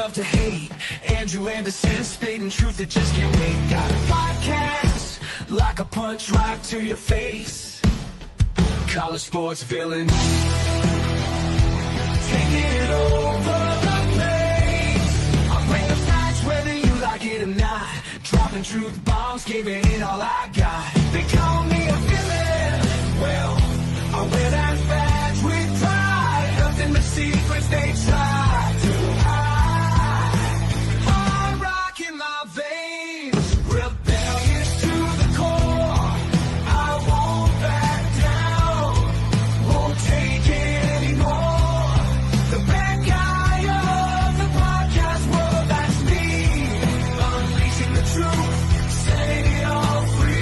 love to hate. Andrew Anderson spitting truth that just can't wait. Got a podcast like a punch right to your face. College sports villain taking it over the place. I bring the facts whether you like it or not. Dropping truth bombs, giving it all I got. They call me a villain. Well, I wear that badge with pride. Nothing but secrets they try to hide. I'm rocking my veins, rebellious to the core. I won't back down, won't take it anymore. The bad guy of the podcast world, that's me. Unleashing the truth, setting it all free.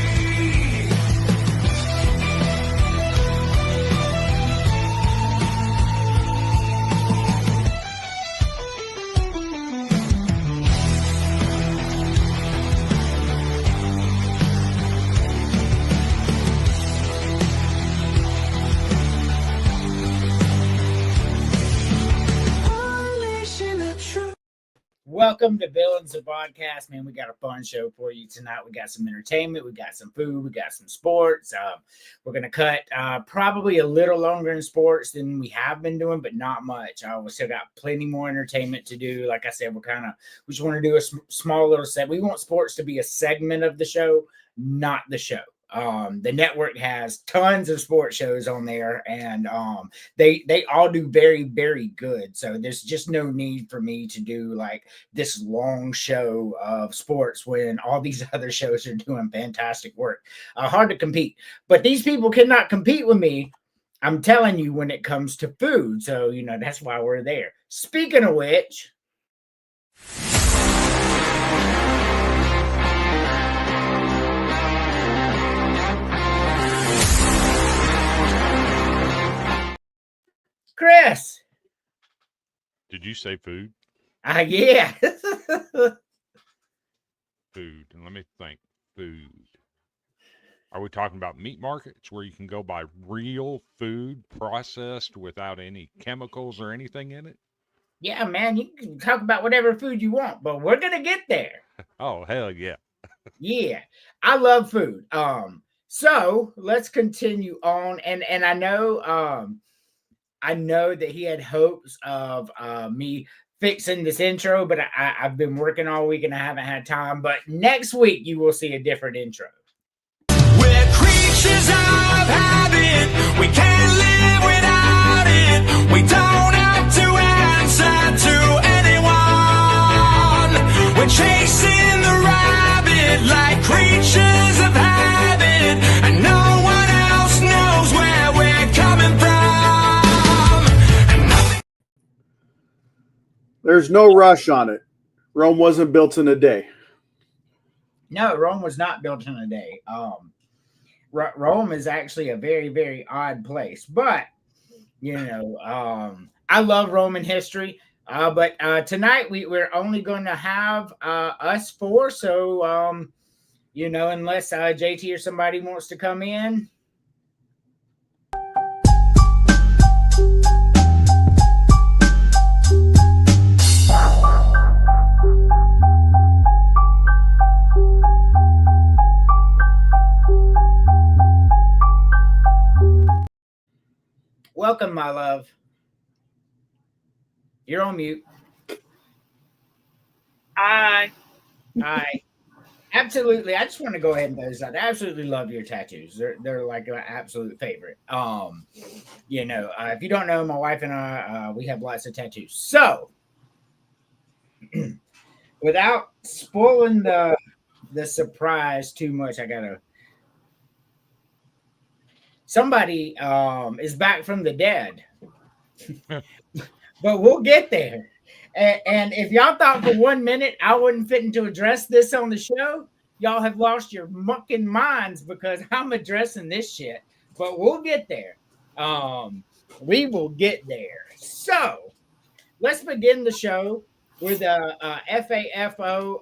Unleashing the truth. Welcome to Villains of Podcast, man. We got a fun show for you tonight. We got some entertainment, we got some food, we got some sports. We're gonna cut probably a little longer in sports than we have been doing, but not much. We still got plenty more entertainment to do. Like I said, we just want to do a small little set. We want sports to be a segment of the show, not the show. The network has tons of sports shows on there, and they all do very, very good. So there's just no need for me to do like this long show of sports when all these other shows are doing fantastic work. Hard to compete, but these people cannot compete with me. I'm telling you, when it comes to food. So, that's why we're there. Speaking of which, Chris. Did you say food? Yeah. Food. And let me think. Food. Are we talking about meat markets where you can go buy real food processed without any chemicals or anything in it? Yeah, man, you can talk about whatever food you want, but we're going to get there. Oh, hell yeah. Yeah, I love food. So let's continue on. And I know that he had hopes of me fixing this intro, but I've been working all week and I haven't had time. But next week you will see a different intro. We're creatures of habit. We can't live without it. We don't have to answer to anyone. We're chasing the rabbit like creatures of habit, and no one else knows where we're coming from. There's no rush on it. Rome wasn't built in a day. No, Rome was not built in a day. Rome is actually a very, very odd place. But, I love Roman history. But tonight we're only going to have us four. So, unless JT or somebody wants to come in. Welcome, my love. You're on mute. Hi. Absolutely. I just want to go ahead and throw this out. I absolutely love your tattoos. They're like my absolute favorite. If you don't know, my wife and I, we have lots of tattoos. So, without spoiling the surprise too much, somebody is back from the dead. But we'll get there. And if y'all thought for 1 minute I wouldn't fit to address this on the show, y'all have lost your mucking minds, because I'm addressing this shit. But we'll get there. We will get there. So let's begin the show with FAFO.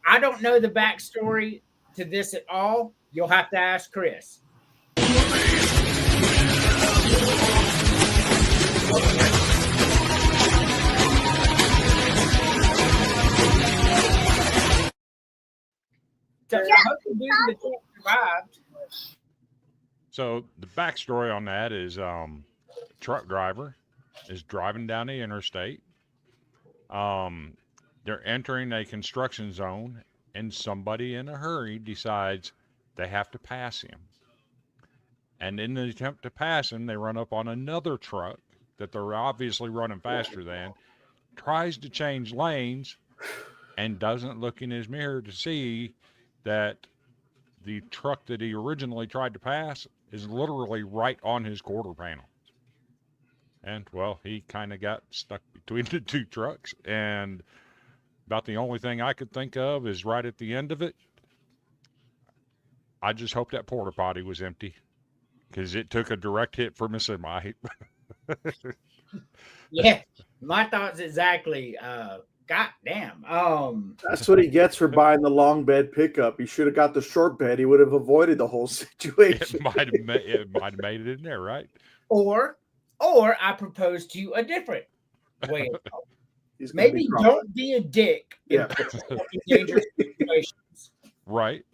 I don't know the backstory to this at all. You'll have to ask Chris. So, So the backstory on that is truck driver is driving down the interstate. They're entering a construction zone, and somebody in a hurry decides they have to pass him. And in the attempt to pass him, they run up on another truck that they're obviously running faster than, tries to change lanes, and doesn't look in his mirror to see that the truck that he originally tried to pass is literally right on his quarter panel. And, well, he kind of got stuck between the two trucks. And about the only thing I could think of is right at the end of it, I just hope that porta potty was empty, because it took a direct hit from a semi. Yeah, my thoughts exactly. God damn. That's what he gets for buying the long bed pickup. He should have got the short bed. He would have avoided the whole situation. It might have made it in there, right? Or I propose to you a different way of talking. Maybe don't be a dick in dangerous situations. Right.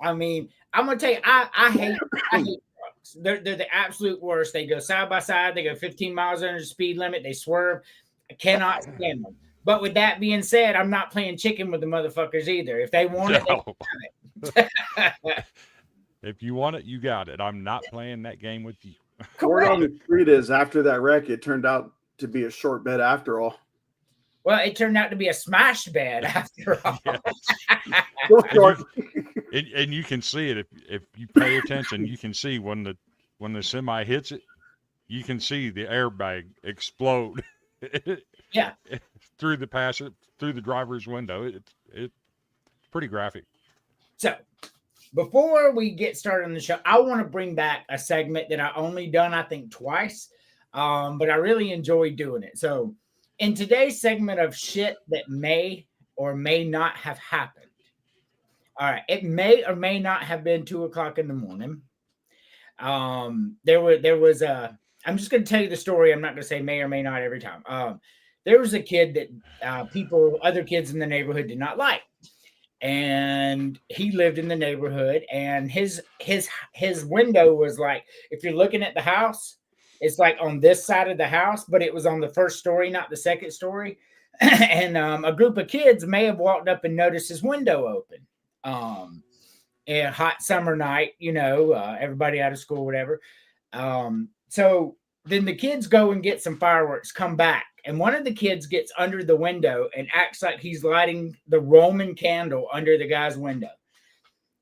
I mean, I'm gonna tell you, I hate trucks. They're the absolute worst. They go side by side. They go 15 miles under the speed limit. They swerve. I cannot stand them. But with that being said, I'm not playing chicken with the motherfuckers either. If they want it, they have it. If you want it, you got it. I'm not playing that game with you. Word on the street is, after that wreck, it turned out to be a short bed after all. Well, it turned out to be a smash bed after all. And you can see it if you pay attention. You can see when the semi hits it, you can see the airbag explode. Yeah. through the driver's window. It's pretty graphic. So, before we get started on the show, I want to bring back a segment that I only done, I think, twice, but I really enjoyed doing it. So, in today's segment of shit that may or may not have happened, all right, it may or may not have been 2:00 in the morning. There was a. I'm just going to tell you the story. I'm not going to say may or may not every time. There was a kid that other kids in the neighborhood did not like. And he lived in the neighborhood, and his window was like, if you're looking at the house, it's like on this side of the house, but it was on the first story, not the second story. And a group of kids may have walked up and noticed his window open. A hot summer night, everybody out of school, whatever. So then the kids go and get some fireworks, come back. And one of the kids gets under the window and acts like he's lighting the Roman candle under the guy's window.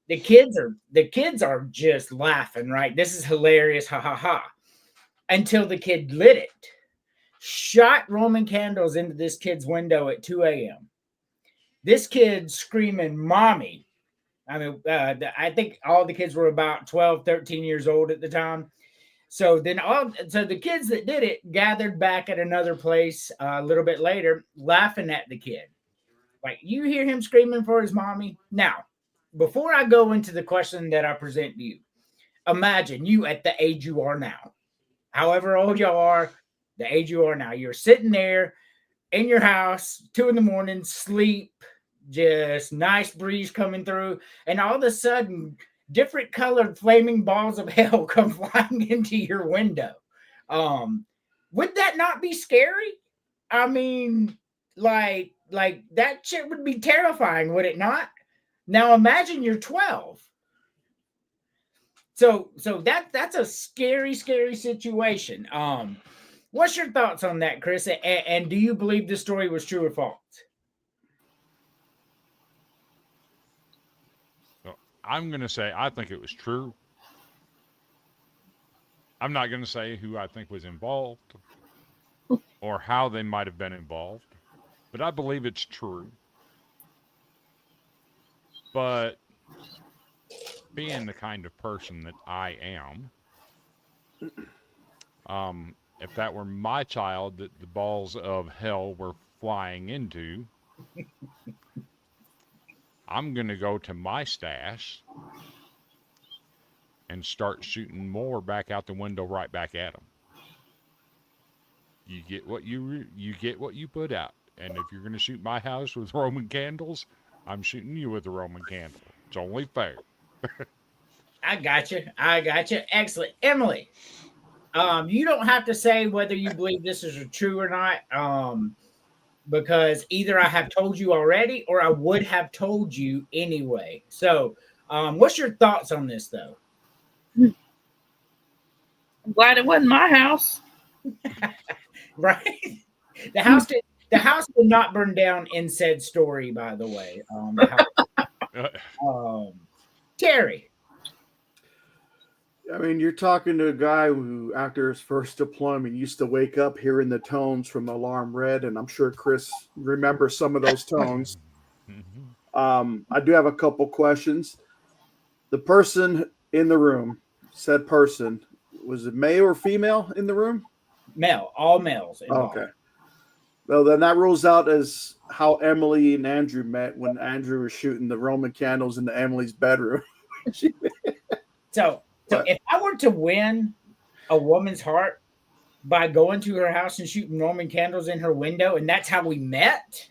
The kids are just laughing, right? This is hilarious, ha ha ha. Until the kid lit it, shot Roman candles into this kid's window at 2 a.m. This kid screaming, "Mommy!" I mean, I think all the kids were about 12, 13 years old at the time. So so the kids that did it gathered back at another place a little bit later, laughing at the kid. Like, you hear him screaming for his mommy. Now, before I go into the question that I present to you, imagine you at the age you are now, however old you are, the age you are now. You're sitting there in your house, 2 a.m, sleep, just nice breeze coming through, and all of a sudden, different colored flaming balls of hell come flying into your window. Would that not be scary? I mean, like that shit would be terrifying, would it not? Now imagine you're 12. So that's a scary situation. What's your thoughts on that, Chris? And do you believe this story was true or false? I'm going to say I think it was true. I'm not going to say who I think was involved or how they might have been involved, but I believe it's true. But being the kind of person that I am, if that were my child that the balls of hell were flying into, I'm going to go to my stash and start shooting more back out the window right back at them. You get what you put out. And if you're going to shoot my house with Roman candles, I'm shooting you with a Roman candle. It's only fair. I got you. Excellent. Emily, you don't have to say whether you believe this is true or not, because either I have told you already or I would have told you anyway. So what's your thoughts on this, though? I'm glad it wasn't my house. Right? The house did not burn down in said story, by the way. Terry. I mean, you're talking to a guy who, after his first deployment, used to wake up hearing the tones from Alarm Red, and I'm sure Chris remembers some of those tones. I do have a couple questions. The person in the room, said person, was it male or female in the room? Male, all males involved. Okay. Well, then that rules out as how Emily and Andrew met when Andrew was shooting the Roman candles into Emily's bedroom. So if I were to win a woman's heart by going to her house and shooting Roman candles in her window, and that's how we met,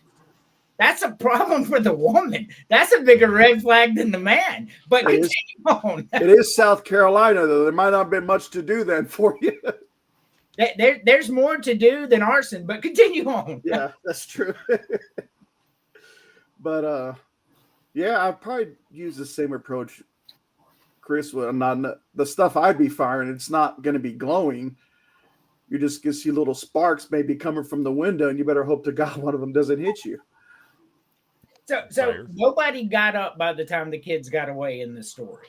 that's a problem for the woman. That's a bigger red flag than the man. But continue on. It is South Carolina, though. There might not have been much to do then for you. There's more to do than arson, but continue on. Yeah, that's true. But yeah, I'd probably use the same approach Chris would. Not the stuff I'd be firing. It's not going to be glowing. You just can see little sparks maybe coming from the window, and you better hope to God one of them doesn't hit you. So nobody got up by the time the kids got away in the story.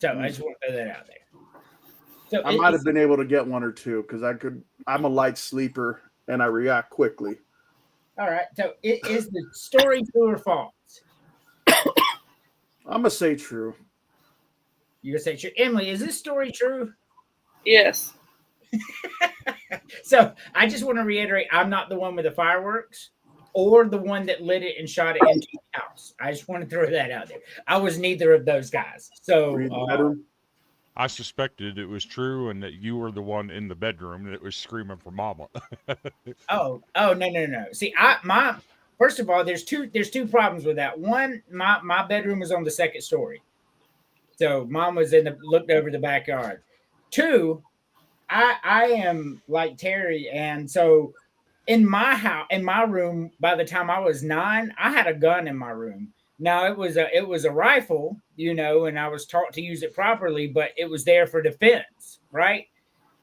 So I just want to throw that out there. So I might have been able to get one or two because I'm a light sleeper and I react quickly. All right. So is the story true or false? I'm gonna say true. You're gonna say true. Emily, is this story true? Yes. So I just want to reiterate, I'm not the one with the fireworks or the one that lit it and shot it into the house. I just want to throw that out there. I was neither of those guys. So I suspected it was true and that you were the one in the bedroom that was screaming for mama. Oh, no. See, first of all, there's two problems with that. One, my bedroom was on the second story. So mom was looked over the backyard. Two, I am like Terry, and so in my room, by the time I was 9, I had a gun in my room. Now it was a rifle, and I was taught to use it properly, but it was there for defense, right?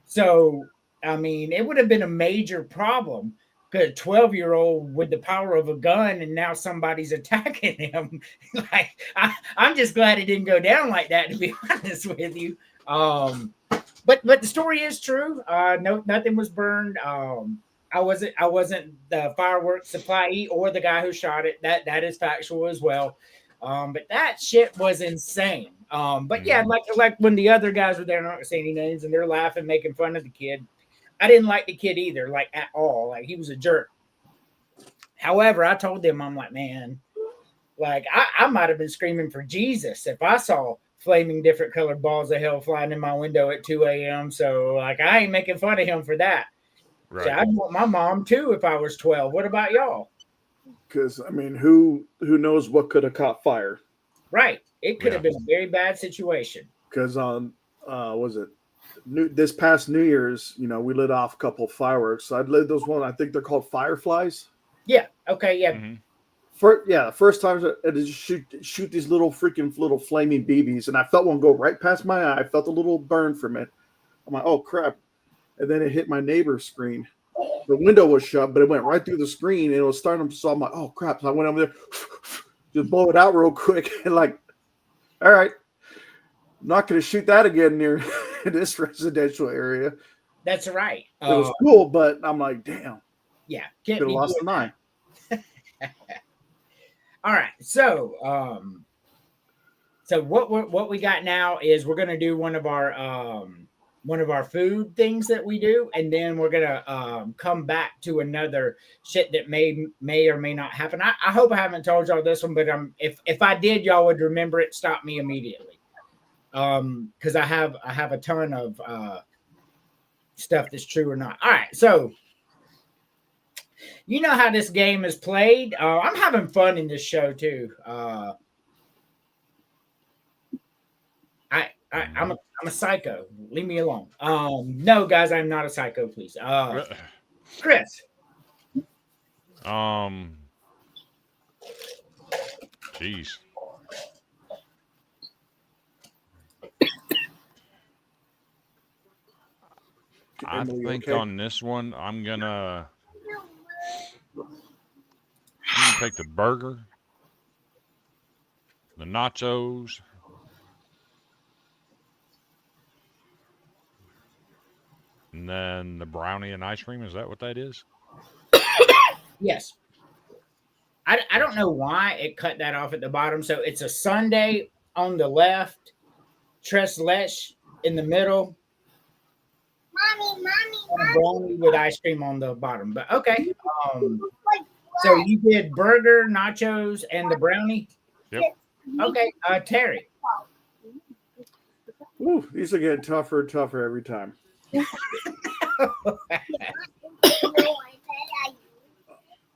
So, I mean, it would have been a major problem because a 12-year-old with the power of a gun, and now somebody's attacking him. Like, I'm just glad it didn't go down like that, to be honest with you. But the story is true. No, nothing was burned. I wasn't the fireworks supplyee or the guy who shot it. That is factual as well. But that shit was insane. But yeah, like when the other guys were there, I'm not gonna say any names, and they're laughing, making fun of the kid. I didn't like the kid either, like at all. Like he was a jerk. However, I told them, I'm like, man, like I might have been screaming for Jesus if I saw flaming different colored balls of hell flying in my window at 2 a.m. So like I ain't making fun of him for that. Right. So I'd want my mom too if I was 12. What about y'all? Because I mean, who knows what could have caught fire? Right. It could have been a very bad situation. Because on was it this past New Year's, you know, we lit off a couple of fireworks. So I lit those one. I think they're called fireflies. Yeah. Okay. Yeah. Mm-hmm. First time I just shoot these little flaming BBs, and I felt one go right past my eye. I felt a little burn from it. I'm like, oh crap! And then it hit my neighbor's screen. The window was shut, but it went right through the screen, and it was starting. So I'm like, oh crap! So I went over there, just blow it out real quick, and like, all right, I'm not going to shoot that again near this residential area. That's right. It was cool, but I'm like, damn. Yeah. Could have lost an eye. All right. So what we got now is we're gonna do one of our food things that we do, and then we're gonna come back to another shit that may or may not happen. I hope I haven't told y'all this one, but if I did, y'all would remember it. Stop me immediately. Because I have a ton of stuff that's true or not. All right, so you know how this game is played. I'm having fun in this show too. I'm a psycho. Leave me alone. No, guys, I'm not a psycho. Please, Chris. Jeez. I think on this one, I'm gonna take the burger, the nachos, and then the brownie and ice cream. Is that what that is? Yes. I don't know why it cut that off at the bottom. So it's a sundae on the left, tres leche in the middle, and a brownie with ice cream on the bottom. But okay. So you did burger, nachos, and the brownie? Yep. Okay. Terry. Ooh, these are getting tougher and tougher every time.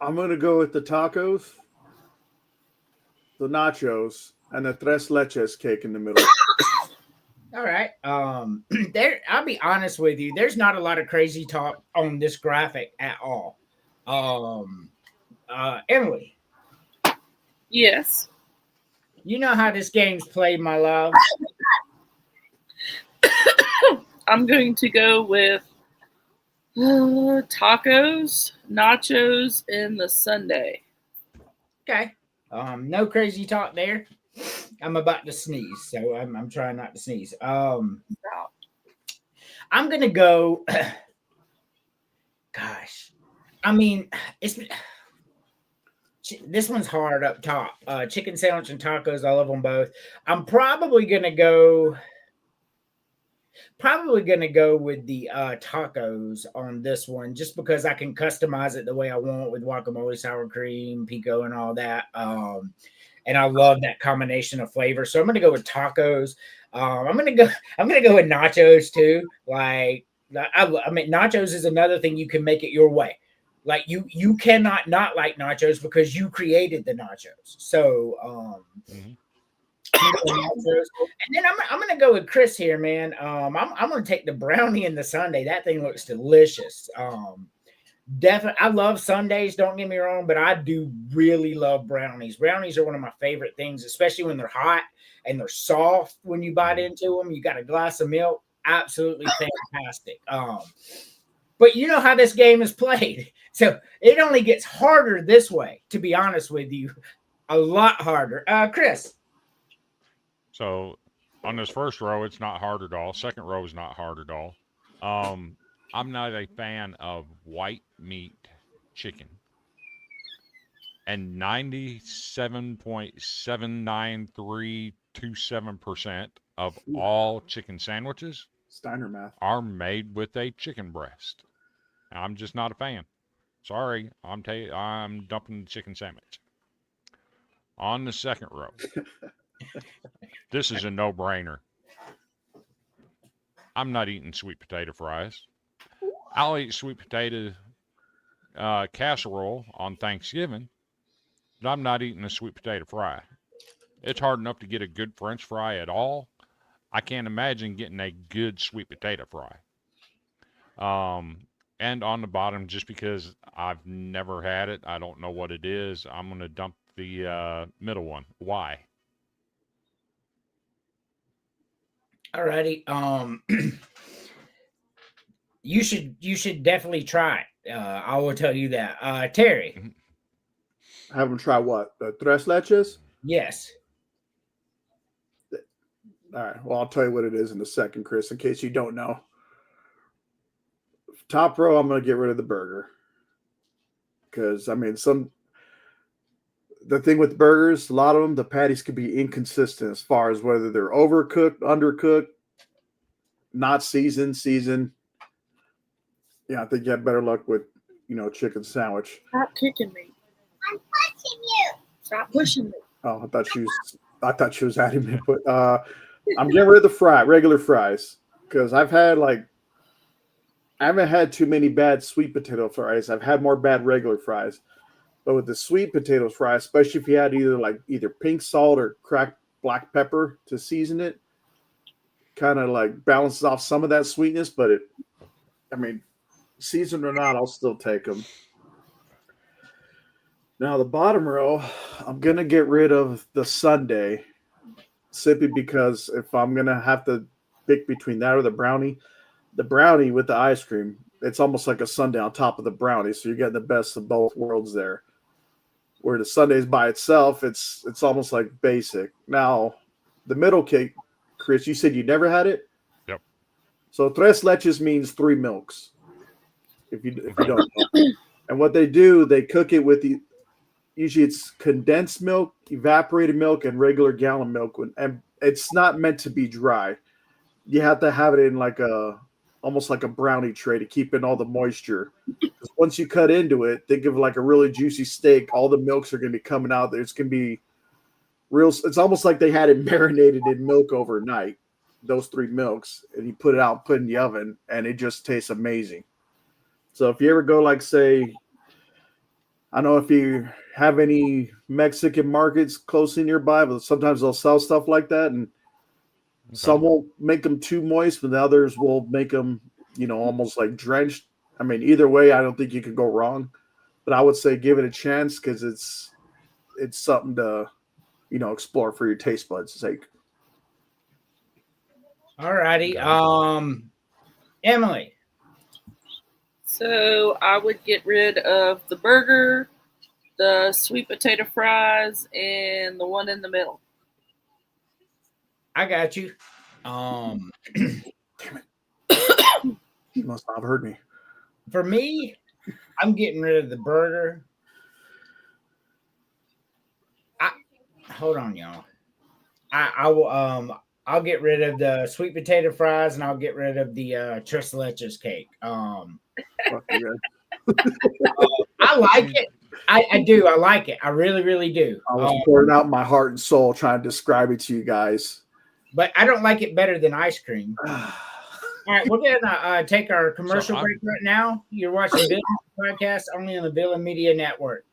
I'm going to go with the tacos, the nachos, and the tres leches cake in the middle. All right. I'll be honest with you. There's not a lot of crazy talk on this graphic at all. Emily. Yes. You know how this game's played, my love. I'm going to go with tacos, nachos, and the sundae. Okay. No crazy talk there. I'm about to sneeze, so I'm trying not to sneeze. I'm gonna go. Gosh, I mean, this one's hard up top. Chicken sandwich and tacos, I love them both. I'm probably gonna go with the tacos on this one, just because I can customize it the way I want with guacamole, sour cream, pico, and all that. And I love that combination of flavor. So I'm going to go with tacos. I'm going to go with nachos too. Like, I mean, nachos is another thing you can make it your way. Like you cannot not like nachos because you created the nachos. So, nachos. And then I'm going to go with Chris here, man. I'm going to take the brownie and the sundae. That thing looks delicious. Definitely, I love sundaes, don't get me wrong, but I do really love brownies. Brownies are one of my favorite things, especially when they're hot and they're soft when you bite into them. You got a glass of milk, absolutely fantastic. But you know how this game is played. So it only gets harder this way, to be honest with you. A lot harder. Chris. So on this first row, it's not hard at all. Second row is not hard at all. I'm not a fan of white meat chicken. and 97.79327% of all chicken sandwiches Steiner math. are made with a chicken breast. I'm just not a fan. Sorry, I'm dumping the chicken sandwich. On the second row, this is a no-brainer. I'm not eating sweet potato fries. I'll eat sweet potato casserole on Thanksgiving, but I'm not eating a sweet potato fry. It's hard enough to get a good French fry at all. I can't imagine getting a good sweet potato fry. And on the bottom, just because I've never had it, I don't know what it is, I'm going to dump the middle one. Why? Alrighty. You should definitely try it. I will tell you that. Terry. Have them try what? The tres leches? Yes. All right. Well, I'll tell you what it is in a second, Chris, in case you don't know. Top row, I'm going to get rid of the burger. Because, I mean, the thing with burgers, a lot of them, the patties could be inconsistent as far as whether they're overcooked, undercooked, not seasoned. Yeah, I think you had better luck with, chicken sandwich. Stop kicking me. I'm pushing you. Stop pushing me. Oh, I thought she was adding me. But I'm getting rid of the regular fries. Because I haven't had too many bad sweet potato fries. I've had more bad regular fries. But with the sweet potato fry, especially if you had either pink salt or cracked black pepper to season it, kind of like balances off some of that sweetness. But seasoned or not, I'll still take them. Now the bottom row, I'm gonna get rid of the sundae, simply because if I'm gonna have to pick between that or the brownie with the ice cream, it's almost like a sundae on top of the brownie, so you're getting the best of both worlds there. Where the sundae's by itself, it's almost like basic. Now, the middle cake, Chris, you said you never had it? Yep. So tres leches means 3 milks. If you don't know. And what they do, they cook it with usually it's condensed milk, evaporated milk, and regular gallon milk. And it's not meant to be dry. You have to have it in almost like a brownie tray to keep in all the moisture. Once you cut into it, think of like a really juicy steak. All the milks are going to be coming out. There's going to be it's almost like they had it marinated in milk overnight, those 3 milks, and you put it out, put it in the oven, and it just tastes amazing. So if you ever go, say, I don't know if you have any Mexican markets closely nearby, but sometimes they'll sell stuff like that, and some will make them too moist, but the others will make them, almost like drenched. I mean, either way, I don't think you could go wrong. But I would say give it a chance because it's something to, explore for your taste buds' sake. All righty. Emily. So I would get rid of the burger, the sweet potato fries, and the one in the middle. I got you. Damn it. You must not have heard me. For me, I'm getting rid of the burger. Hold on, y'all. I will I'll get rid of the sweet potato fries and I'll get rid of the tres leches cake. I like it. I do. I like it. I really, really do. I was pouring out my heart and soul trying to describe it to you guys. But I don't like it better than ice cream. All right, we're going to take our commercial break right now. You're watching Villain Podcast only on the Villain Media Network.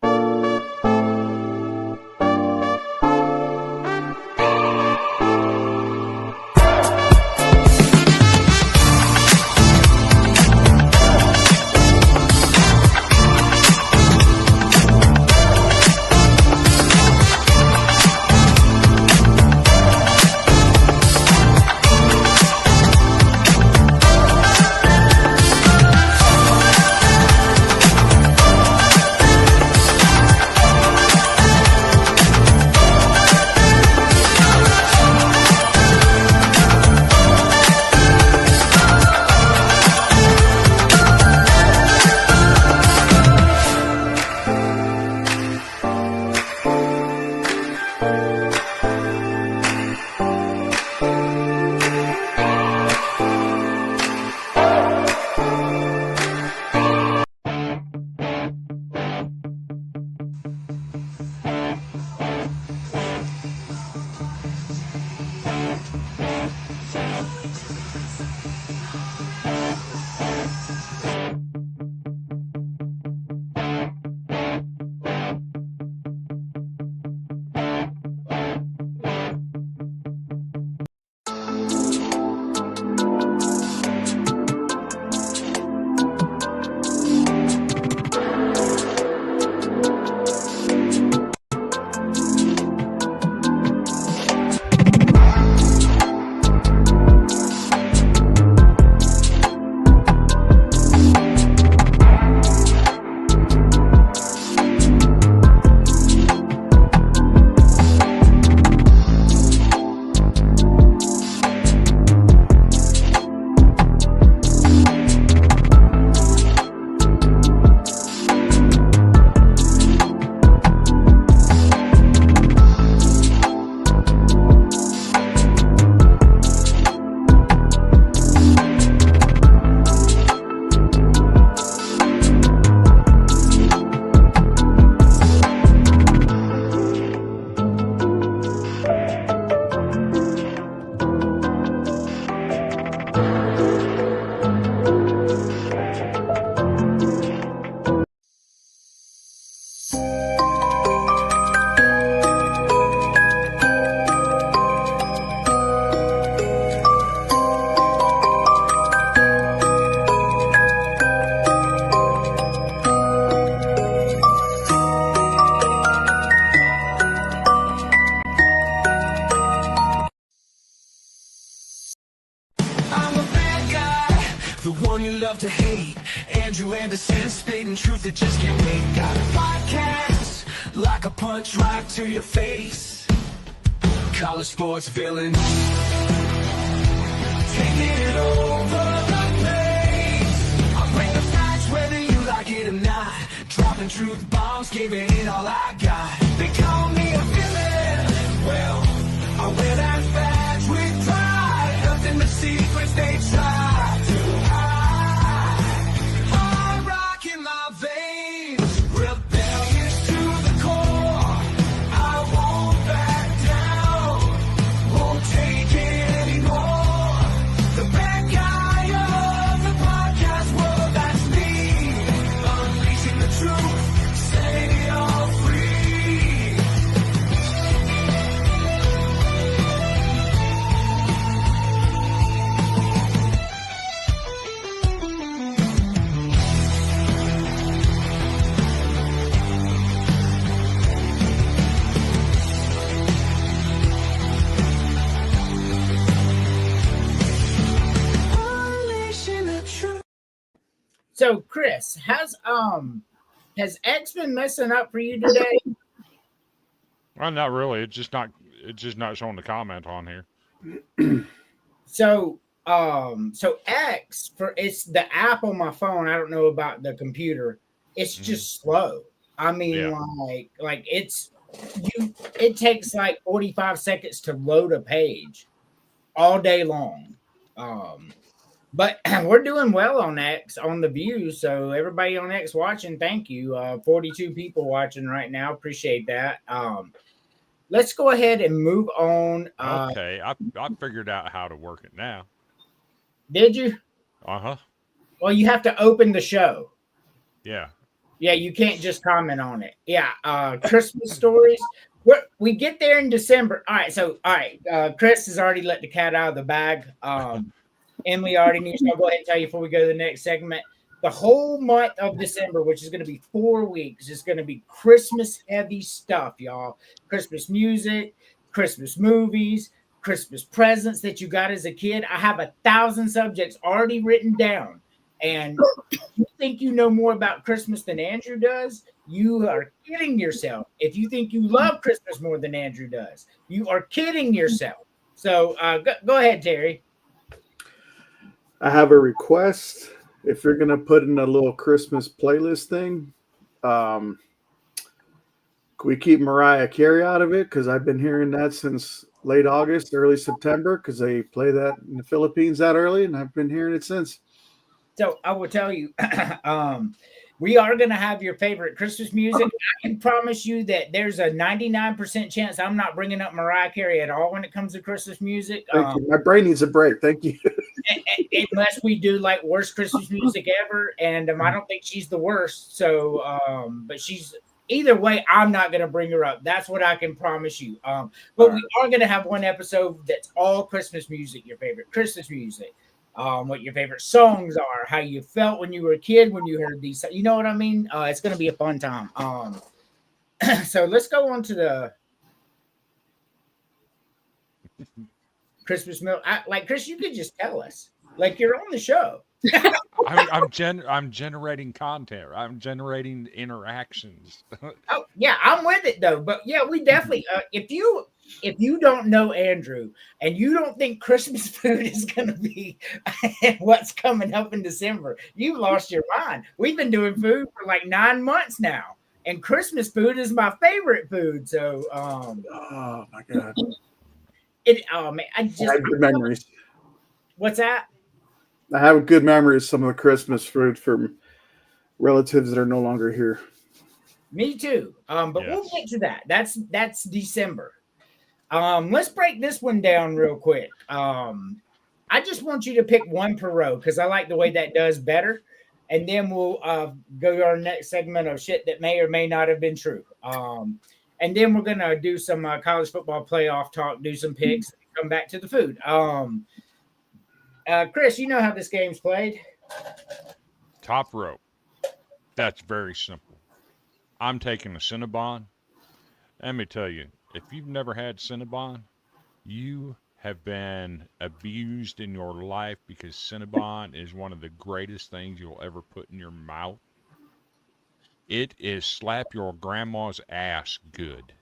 the one you love to hate. Andrew Anderson, spitting truth that just can't wait. Got a podcast, like a punch right to your face. College sports villain, taking it over the place. I'll bring the facts whether you like it or not. Dropping truth bombs, giving it all I got. They call me a villain. Well, I wear that badge with pride. Nothing but secrets they try to hide. Hard rock in my veins, rebellious to the core. I won't back down, won't take it anymore. The bad guy of the podcast world, that's me. Unleashing the truth, setting it all free. Unleashing the truth. So, Chris, has X been messing up for you today? Well, not really. It's just not showing the comment on here. So, so X it's the app on my phone. I don't know about the computer. It's just slow. I mean, Yeah. like it takes like 45 seconds to load a page all day long. But we're doing well on X on the views. So everybody on X watching, thank you. 42 people watching right now. Appreciate that. Let's go ahead and move on. Okay, I figured out how to work it now. Did you? Uh-huh. Well, you have to open the show. Yeah. Yeah, you can't just comment on it. Yeah, Christmas stories. We get there in December. All right, Chris has already let the cat out of the bag. Emily already knew, so I'll go ahead and tell you before we go to the next segment. The whole month of December, which is going to be 4 weeks, is going to be Christmas-heavy stuff, y'all. Christmas music, Christmas movies, Christmas presents that you got as a kid. I have 1,000 subjects already written down. And you think you know more about Christmas than Andrew does? You are kidding yourself. If you think you love Christmas more than Andrew does, you are kidding yourself. So go ahead, Terry. I have a request. If you're going to put in a little Christmas playlist thing, can we keep Mariah Carey out of it? Because I've been hearing that since late August, early September, because they play that in the Philippines that early, and I've been hearing it since. So I will tell you, we are going to have your favorite Christmas music. I can promise you that there's a 99% chance I'm not bringing up Mariah Carey at all when it comes to Christmas music. Thank you. My brain needs a break. Thank you. Unless we do like worst Christmas music ever, and I don't think she's the worst. So, but she's either way. I'm not going to bring her up. That's what I can promise you. But we are going to have one episode that's all Christmas music. Your favorite Christmas music. What your favorite songs are, how you felt when you were a kid when you heard these. You know what I mean? It's going to be a fun time. So let's go on to the Christmas milk. Like Chris, you could just tell us, like you're on the show. I'm generating content. I'm generating interactions. Oh yeah, I'm with it though. But yeah, we definitely. If you don't know Andrew and you don't think Christmas food is going to be what's coming up in December, you've lost your mind. We've been doing food for like 9 months now, and Christmas food is my favorite food. So, Oh my God. Man, I have good memories. What's that? I have good memories of some of the Christmas food from relatives that are no longer here. Me too. But Yes. we'll get to that. That's December. Let's break this one down real quick. I just want you to pick one per row because I like the way that does better. And then we'll go to our next segment of shit that may or may not have been true. And then we're going to do some college football playoff talk, do some picks, and come back to the food. Chris, you know how this game's played? Top row. That's very simple. I'm taking a Cinnabon. Let me tell you, if you've never had Cinnabon, you have been abused in your life because Cinnabon is one of the greatest things you'll ever put in your mouth. It is slap your grandma's ass good.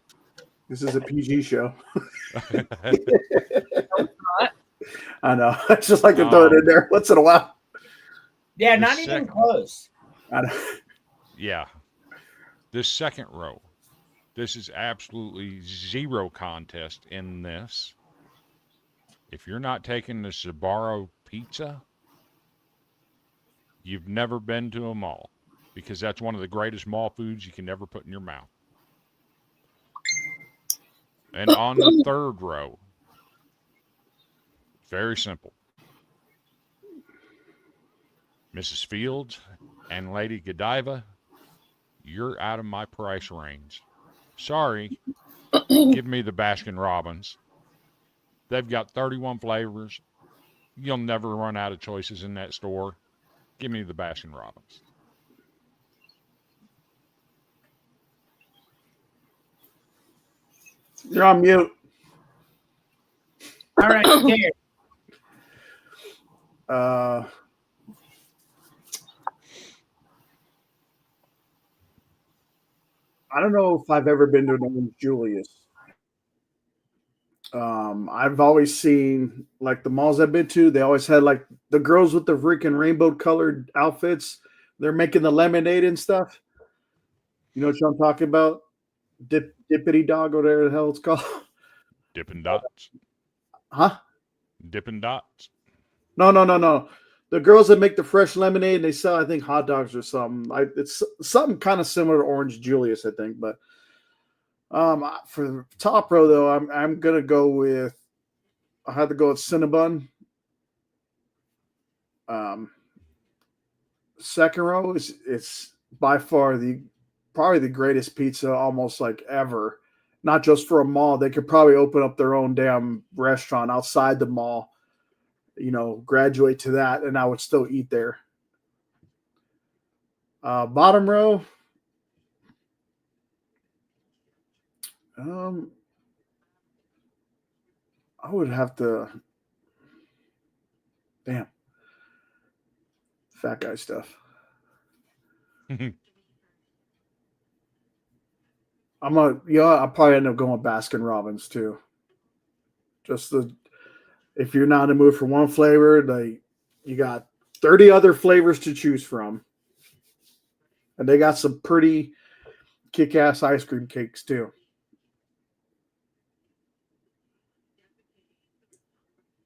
This is a PG show. Not. I know. I just like to throw it in there once in a while. Yeah, The not even second- close. I know. Yeah. This second row, this is absolutely zero contest in this. If you're not taking the Sbarro pizza, you've never been to a mall, because that's one of the greatest mall foods you can ever put in your mouth. And on the third row, very simple. Mrs. Fields and Lady Godiva, you're out of my price range. Sorry. Give me the Baskin Robbins. They've got 31 flavors. You'll never run out of choices in that store. Give me the Baskin Robbins. You're on mute. All right, Gary. I don't know if I've ever been to an Orange Julius. I've always seen, like, the malls I've been to, they always had, like, the girls with the freaking rainbow colored outfits. They're making the lemonade and stuff. You know what I'm talking about? Dippity dog, or whatever the hell it's called. Dippin' Dots. Huh? Dippin' Dots. No. The girls that make the fresh lemonade, and they sell, I think, hot dogs or something. It's something kind of similar to Orange Julius, I think. But for the top row, though, I'm gonna go with. I have to go with Cinnabon. Second row it's by far probably the greatest pizza almost like ever. Not just for a mall. They could probably open up their own damn restaurant outside the mall. You know, graduate to that, and I would still eat there. Bottom row. I would have to. Damn. Fat guy stuff. I'll probably end up going with Baskin Robbins too. If you're not in the mood for one flavor, you got 30 other flavors to choose from. And they got some pretty kick-ass ice cream cakes too.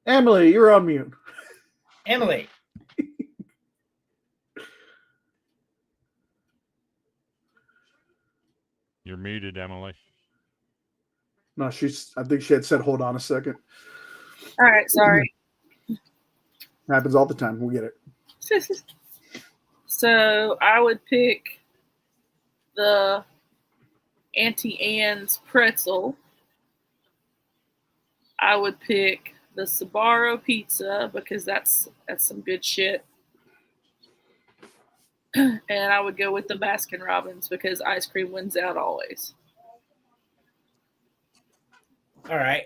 Emily, you're on mute. Emily. You're muted, Emily. No, I think she had said, hold on a second. All right, sorry. Happens all the time. We'll get it. So I would pick the Auntie Anne's pretzel. I would pick the Sbarro pizza because that's some good shit. And I would go with the Baskin Robbins because ice cream wins out always. All right.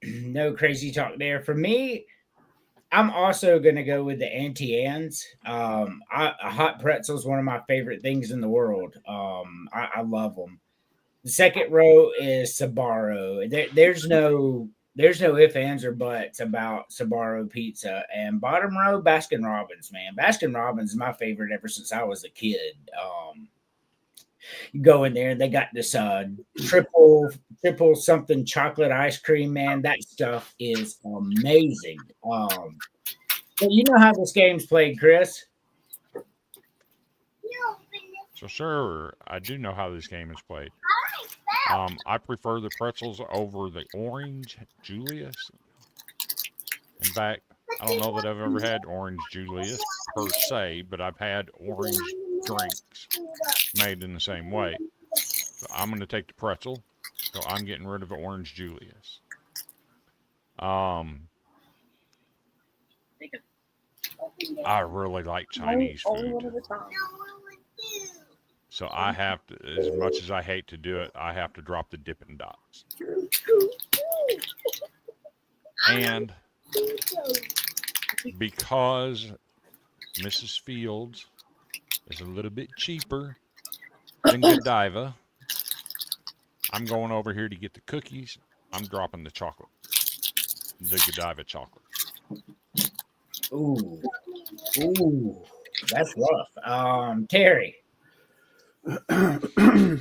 No crazy talk there. For me, I'm also gonna go with the Auntie Anne's. A hot pretzel is one of my favorite things in the world. I love them. The second row is Sbarro. There's no ifs, ands, or buts about Sbarro pizza. And bottom row, Baskin Robbins, man. Baskin Robbins is my favorite ever since I was a kid. You go in there, they got this triple something chocolate ice cream, man. That stuff is amazing. But you know how this game's played, Chris? So, sure, I do know how this game is played. I prefer the pretzels over the Orange Julius. In fact, I don't know that I've ever had Orange Julius per se, but I've had orange drinks made in the same way. So I'm going to take the pretzel. So I'm getting rid of the Orange Julius. I really like Chinese food. So I have to, as much as I hate to do it, I have to drop the Dippin' Dots. And because Mrs. Fields is a little bit cheaper than Godiva, I'm going over here to get the cookies. I'm dropping the chocolate, the Godiva chocolate. Ooh, ooh, that's rough. Terry.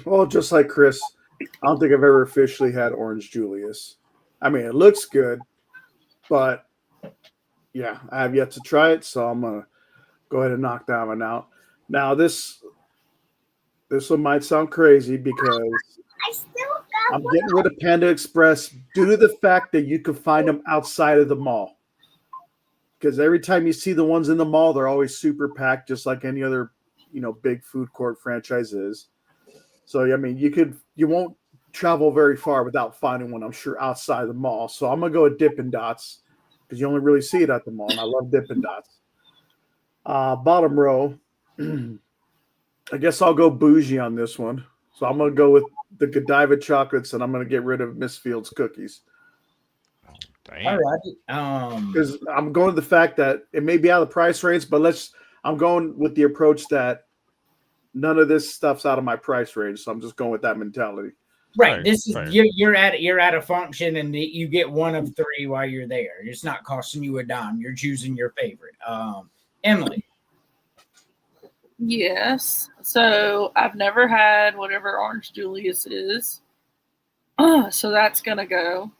Well, just like Chris, I don't think I've ever officially had Orange Julius. I mean, it looks good, but yeah, I have yet to try it, so I'm gonna go ahead and knock that one out. Now, this one might sound crazy because I'm getting rid of Panda Express due to the fact that you can find them outside of the mall. Because every time you see the ones in the mall, they're always super packed, just like any other, big food court franchise is. So I mean, you won't travel very far without finding one, I'm sure, outside the mall. So I'm gonna go with Dippin' Dots because you only really see it at the mall, and I love Dippin' Dots. Bottom row, I guess I'll go bougie on this one. So I'm gonna go with the Godiva chocolates, and I'm gonna get rid of Miss Fields cookies. Damn. All right. Because I'm going to the fact that it may be out of the price range, but I'm going with the approach that none of this stuff's out of my price range, so I'm just going with that mentality. Right. Fair, This is fair. you're at a function, and you get one of three while you're there. It's not costing you a dime. You're choosing your favorite. Emily. Yes. So I've never had whatever Orange Julius is. So that's gonna go.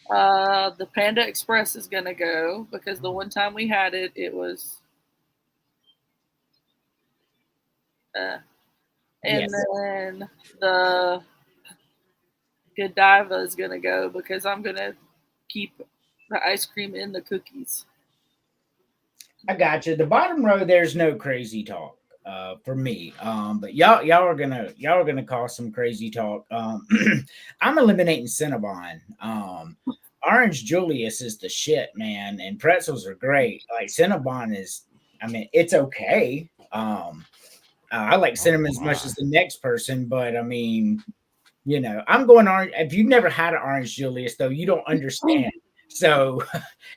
The Panda Express is gonna go because the one time we had it, it was. And Yes. then the Godiva is gonna go because I'm gonna keep the ice cream in the cookies. I got you. The bottom row, there's no crazy talk for me. But y'all are gonna cause some crazy talk. I'm eliminating Cinnabon. Orange Julius is the shit, man, and pretzels are great. Like Cinnabon is, I mean, it's okay. I like cinnamon as much as the next person, but I mean, I'm going orange. If you've never had an Orange Julius, though, you don't understand. So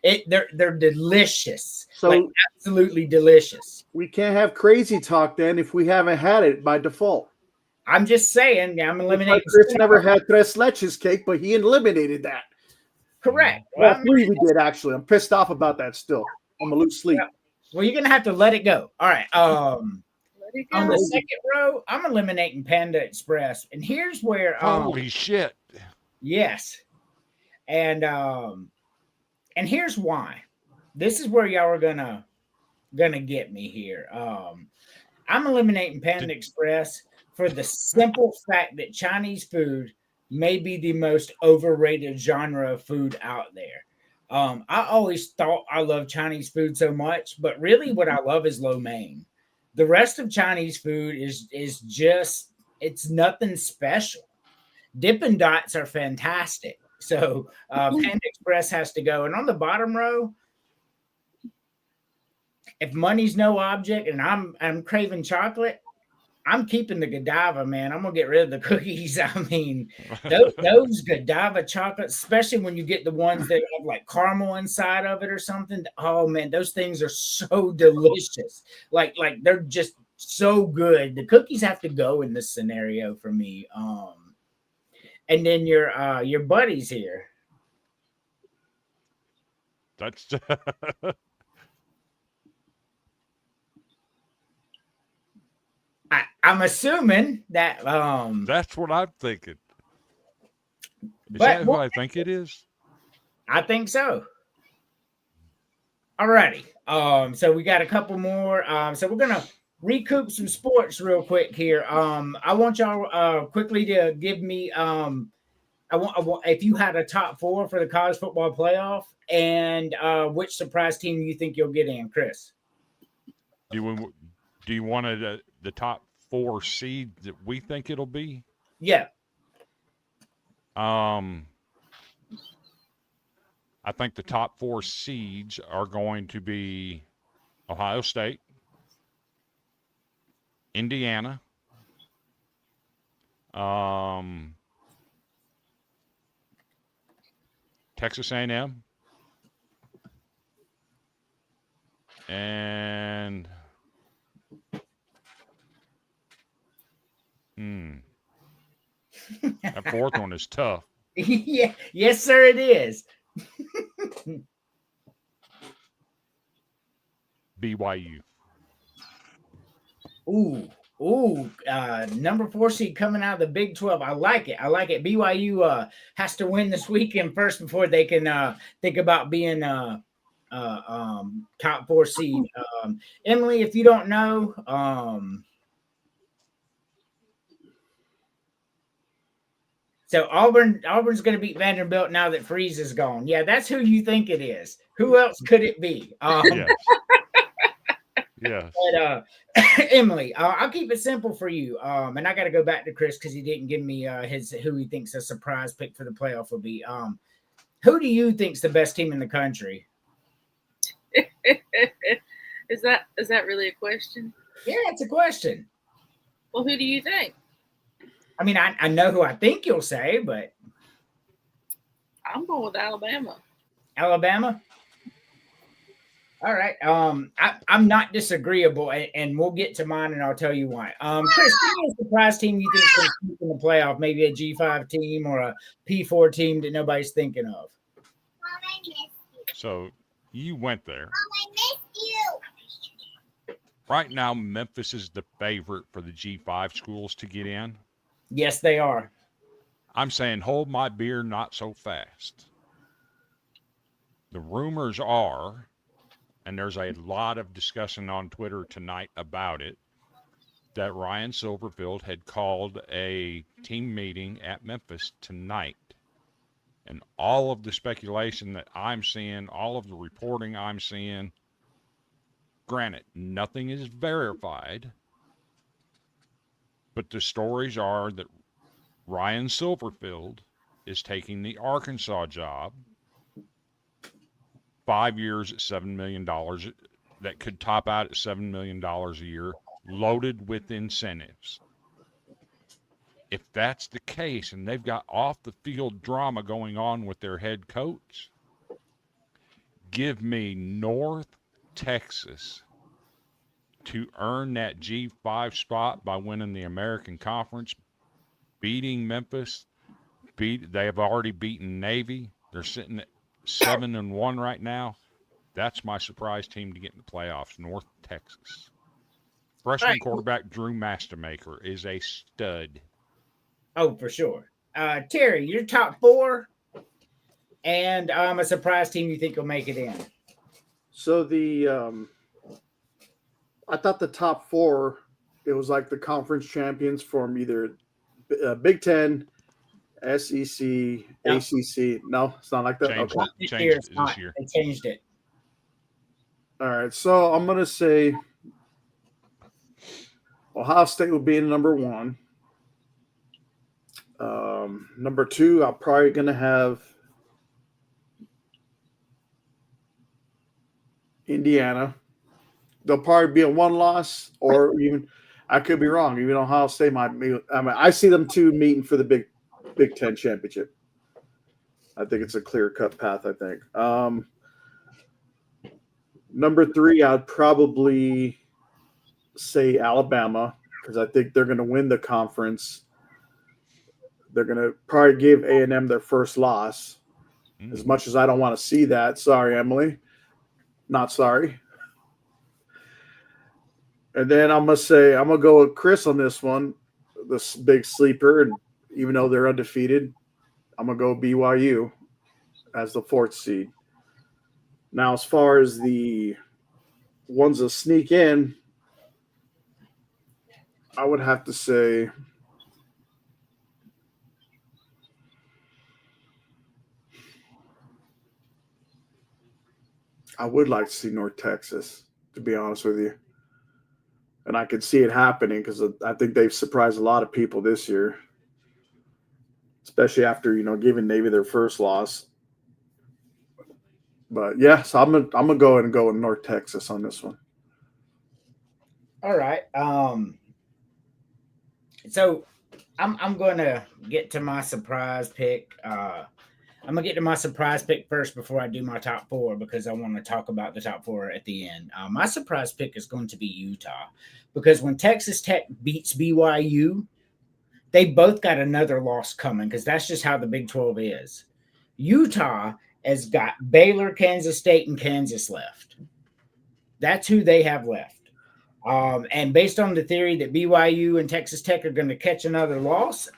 they're delicious. So like absolutely delicious. we can't have crazy talk then if we haven't had it by default. I'm just saying, I'm eliminating. Chris never had tres leches cake, but he eliminated that. Correct. Well, three we did actually. I'm pissed off about that still. I'm a loose sleep. Well, you're gonna have to let it go. All right. Let it On go. the second row, I'm eliminating Panda Express, and here's where. Holy shit! Yes, and here's why. This is where y'all are gonna get me here. I'm eliminating Panda Express for the simple fact that Chinese food may be the most overrated genre of food out there. I always thought I loved Chinese food so much, but really what I love is lo mein. The rest of Chinese food is just, it's nothing special. Dippin' Dots are fantastic. So Panda Express has to go. And on the bottom row, if money's no object and I'm craving chocolate, I'm keeping the Godiva, man. I'm gonna get rid of the cookies. I mean, those Godiva chocolates, especially when you get the ones that have like caramel inside of it or something. Oh man, those things are so delicious. Like they're just so good. The cookies have to go in this scenario for me. And then your buddies here. That's I'm assuming that that's what I'm thinking. Is But that what I think it is? I think so. Alrighty. So we got a couple more. So we're gonna recoup some sports real quick here. I want y'all quickly to give me I want if you had a top four for the college football playoff, and which surprise team you think you'll get in, Chris? Do you want the top 4 seed that we think it'll be? Yeah. I think the top 4 seeds are going to be Ohio State, Indiana, Texas A&M, and that fourth one is tough. Yeah, yes, sir, it is. BYU. Number 4 seed coming out of the Big 12. I like it. BYU has to win this weekend first before they can think about being top 4 seed. Emily, if you don't know, so Auburn's going to beat Vanderbilt now that Freeze is gone. Yeah, that's who you think it is. Who else could it be? Yes. Yes. But Emily, I'll keep it simple for you. And I got to go back to Chris because he didn't give me who he thinks a surprise pick for the playoff will be. Who do you think's the best team in the country? Is that really a question? Yeah, it's a question. Well, who do you think? I mean, I know who I think you'll say, but I'm going with Alabama. Alabama. All right. I'm not disagreeable, and we'll get to mine, and I'll tell you why. Chris, give me a surprise team you think is going to keep in the playoff, maybe a G5 team or a P4 team that nobody's thinking of. So you went there. Mom, I missed you. Right now, Memphis is the favorite for the G5 schools to get in. Yes, they are. I'm saying hold my beer, not so fast. The rumors are, and there's a lot of discussion on Twitter tonight about it, that Ryan Silverfield had called a team meeting at Memphis tonight. And all of the speculation that I'm seeing, all of the reporting I'm seeing, granted, nothing is verified, but the stories are that Ryan Silverfield is taking the Arkansas job, 5 years at $7 million, that could top out at $7 million a year, loaded with incentives. If that's the case, and they've got off-the-field drama going on with their head coach, give me North Texas to earn that G5 spot by winning the American Conference, beating Memphis. They have already beaten Navy. They're sitting at 7-1 right now. That's my surprise team to get in the playoffs, North Texas. Freshman quarterback Drew Mastermaker is a stud. Oh, for sure. Terry, your top 4 and a surprise team you think will make it in. So I thought the top 4, it was like the conference champions from either Big Ten, SEC, No. ACC. No, it's not like that. Changed Okay. it. Changed it this year. They changed it. All right. So I'm going to say Ohio State will be in number 1. Number 2, I'm probably going to have Indiana. They'll probably be a 1 loss, or even I could be wrong. Even Ohio State might be. I mean, I see them 2 meeting for the Big Ten championship. I think it's a clear-cut path. I think. Number 3, I'd probably say Alabama because I think they're going to win the conference. They're going to probably give A&M their first loss. As much as I don't want to see that. Sorry, Emily. Not sorry. And then I'm going to go with Chris on this one, this big sleeper. And even though they're undefeated, I'm going to go BYU as the 4th seed. Now, as far as the ones that sneak in, I would have to say I would like to see North Texas, to be honest with you. And I could see it happening because I think they've surprised a lot of people this year, especially after, giving Navy their first loss. But, yeah, so I'm gonna go ahead and go with North Texas on this one. All right. So I'm going to get to my surprise pick. I'm gonna get to my surprise pick first before I do my top four because I want to talk about the top four at the end. My surprise pick is going to be Utah because when Texas Tech beats BYU, they both got another loss coming because that's just how the Big 12 is. Utah has got Baylor, Kansas State, and Kansas left. That's who they have left. And based on the theory that BYU and Texas Tech are going to catch another loss,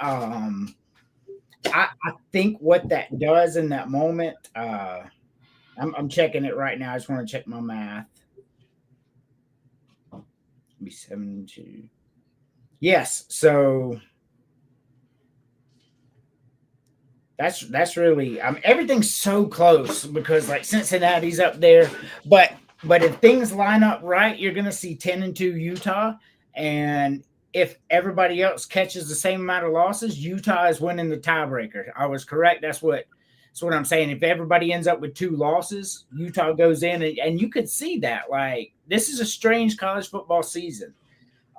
I think what that does in that moment, I'm checking it right now. I just want to check my math. Be 7-2. Yes, so that's really everything's so close because like Cincinnati's up there, but if things line up right, you're gonna see 10-2 Utah, and if everybody else catches the same amount of losses, Utah is winning the tiebreaker. I was correct. That's what I'm saying. If everybody ends up with 2 losses, Utah goes in, and you could see that. Like, this is a strange college football season.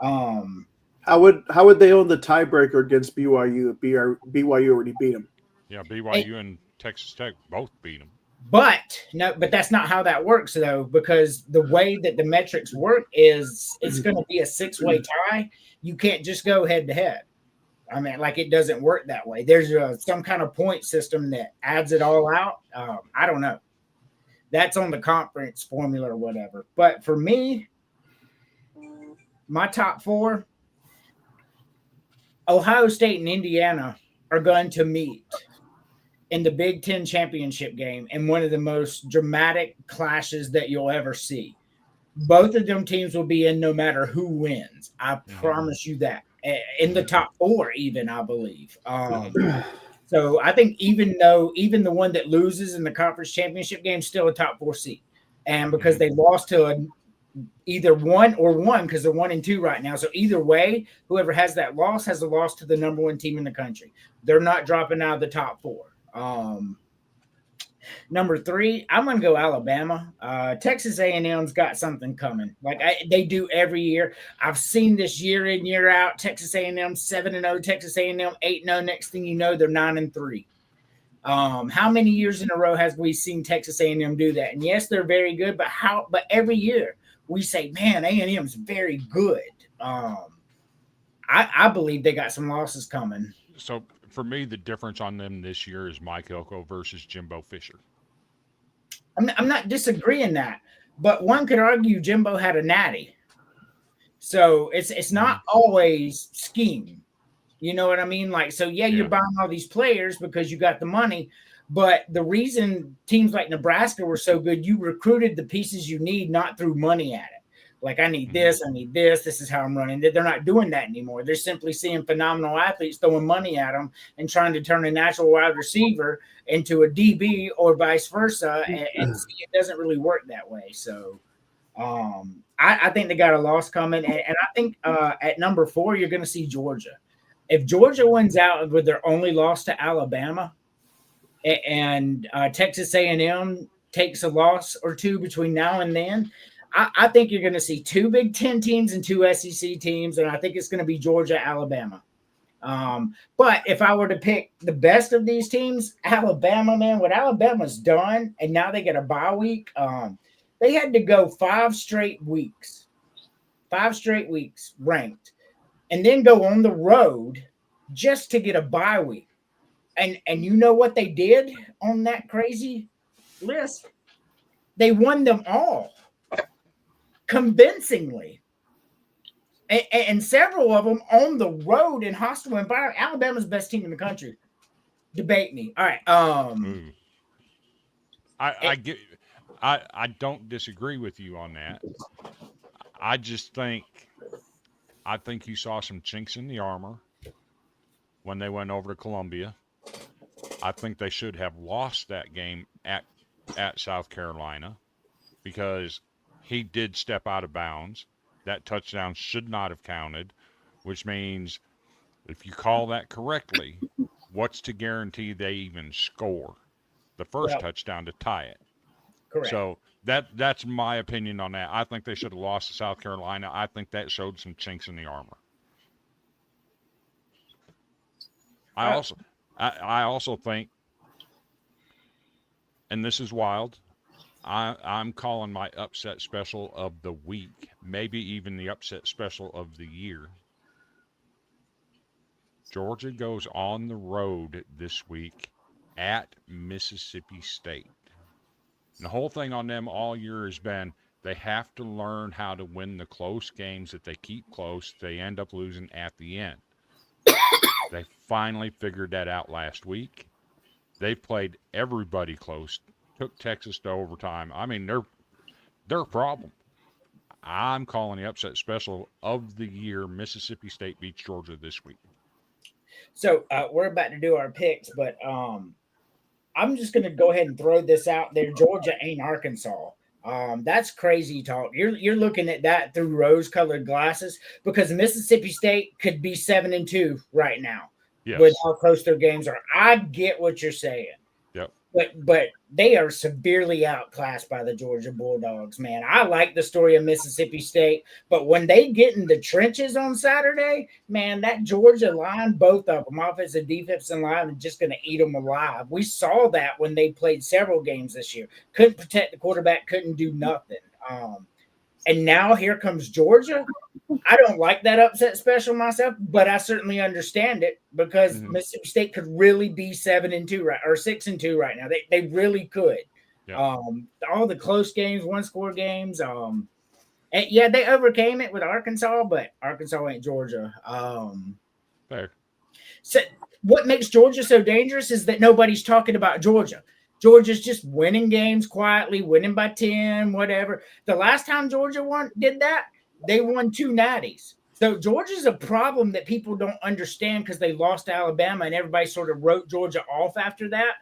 How would they own the tiebreaker against BYU if BYU already beat them? Yeah, BYU and Texas Tech both beat them. But that's not how that works though, because the way that the metrics work is it's going to be a 6-way tie. You can't just go head to head. I mean, like, it doesn't work that way. There's some kind of point system that adds it all out. I don't know. That's on the conference formula or whatever. But for me, my top 4, Ohio State and Indiana are going to meet in the Big Ten championship game in one of the most dramatic clashes that you'll ever see. Both of them teams will be in no matter who wins. I promise you that. In the top 4, even, I believe. So I think even the one that loses in the conference championship game is still a top 4 seed. And because they lost to either 1 or 1, because they're 1-2 right now. So either way, whoever has that loss has a loss to the number 1 team in the country. They're not dropping out of the top 4. Number 3, I'm going to go Alabama. Texas A&M's got something coming. Like they do every year. I've seen this year in, year out. Texas A&M 7-0, Texas A&M 8-0. Next thing you know, they're 9-3. How many years in a row has we seen Texas A&M do that? And yes, they're very good, but every year we say, man, A&M's very good. I believe they got some losses coming. So for me, the difference on them this year is Mike Elko versus Jimbo Fisher. I'm not disagreeing that, but one could argue Jimbo had a natty. So it's not always scheme. You know what I mean? Like, so yeah, you're buying all these players because you got the money, but the reason teams like Nebraska were so good, you recruited the pieces you need, not through money at it. Like, I need this, this is how I'm running. They're not doing that anymore. They're simply seeing phenomenal athletes throwing money at them and trying to turn a natural wide receiver into a DB or vice versa. And see, it doesn't really work that way. So I think they got a loss coming. And I think at number 4, you're going to see Georgia. If Georgia wins out with their only loss to Alabama and Texas A&M takes a loss or 2 between now and then, I think you're going to see 2 Big Ten teams and 2 SEC teams, and I think it's going to be Georgia, Alabama. But if I were to pick the best of these teams, Alabama, man, what Alabama's done, and now they get a bye week, they had to go 5 straight weeks ranked, and then go on the road just to get a bye week. And you know what they did on that crazy list? They won them all. Convincingly, and several of them on the road in hostile environment. Alabama's best team in the country. Debate me. All right. I don't disagree with you on that. I think you saw some chinks in the armor when they went over to Columbia. I think they should have lost that game at South Carolina because he did step out of bounds. That touchdown should not have counted, which means if you call that correctly, what's to guarantee they even score the first touchdown to tie it? Correct. So that's my opinion on that. I think they should have lost to South Carolina. I think that showed some chinks in the armor. I also think and this is wild. I'm calling my upset special of the week, maybe even the upset special of the year. Georgia goes on the road this week at Mississippi State. And the whole thing on them all year has been they have to learn how to win the close games that they keep close. They end up losing at the end. They finally figured that out last week. They played everybody close, took Texas to overtime. I mean, they're a problem. I'm calling the upset special of the year. Mississippi State beats Georgia this week. So we're about to do our picks, but I'm just going to go ahead and throw this out there. Georgia ain't Arkansas. That's crazy talk. You're looking at that through rose-colored glasses because Mississippi State could be 7-2 right now Yes. with how close their games are. I get what you're saying. Yep. But they are severely outclassed by the Georgia Bulldogs, man. I like the story of Mississippi State, but when they get in the trenches on Saturday, man, that Georgia line, both of them, offensive, defensive line, are just going to eat them alive. We saw that when they played several games this year. Couldn't protect the quarterback, couldn't do nothing. And now here comes Georgia. I don't like that upset special myself, but I certainly understand it because Mississippi State could really be 7-2 right or 6-2 right now. They really could. Yeah. All the close games, one-score games. And yeah, they overcame it with Arkansas, but Arkansas ain't Georgia. Fair. So what makes Georgia so dangerous is that nobody's talking about Georgia. Georgia's just winning games quietly, winning by 10, whatever. The last time Georgia did that, they won 2 natties. So Georgia's a problem that people don't understand because they lost to Alabama and everybody sort of wrote Georgia off after that.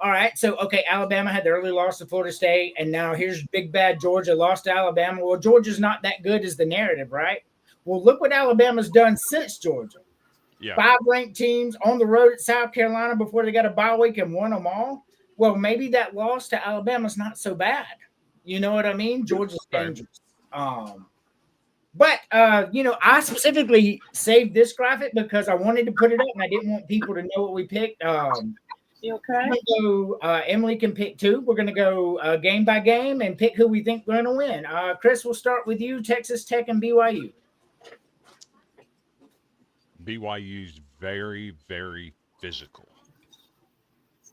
All right, so, okay, Alabama had the early loss to Florida State, and now here's big bad Georgia lost to Alabama. Well, Georgia's not that good as the narrative, right? Well, look what Alabama's done since Georgia. Yeah. 5 ranked teams on the road at South Carolina before they got a bye week and won them all. Well, maybe that loss to Alabama's not so bad. You know what I mean? Georgia's dangerous. But I specifically saved this graphic because I wanted to put it up and I didn't want people to know what we picked. You okay? Emily can pick 2. We're going to go game by game and pick who we think we're going to win. Chris, we'll start with you, Texas Tech and BYU. BYU's very, very physical.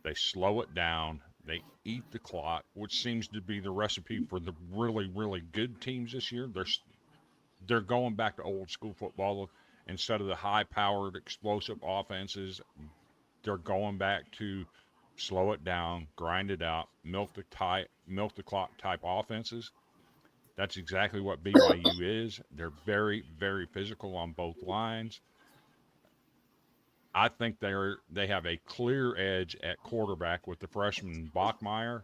They slow it down. They eat the clock, which seems to be the recipe for the really, really good teams this year. They're going back to old school football. Instead of the high-powered, explosive offenses, they're going back to slow it down, grind it out, milk the clock type offenses. That's exactly what BYU is. They're very, very physical on both lines. I think they have a clear edge at quarterback with the freshman Bachmeier.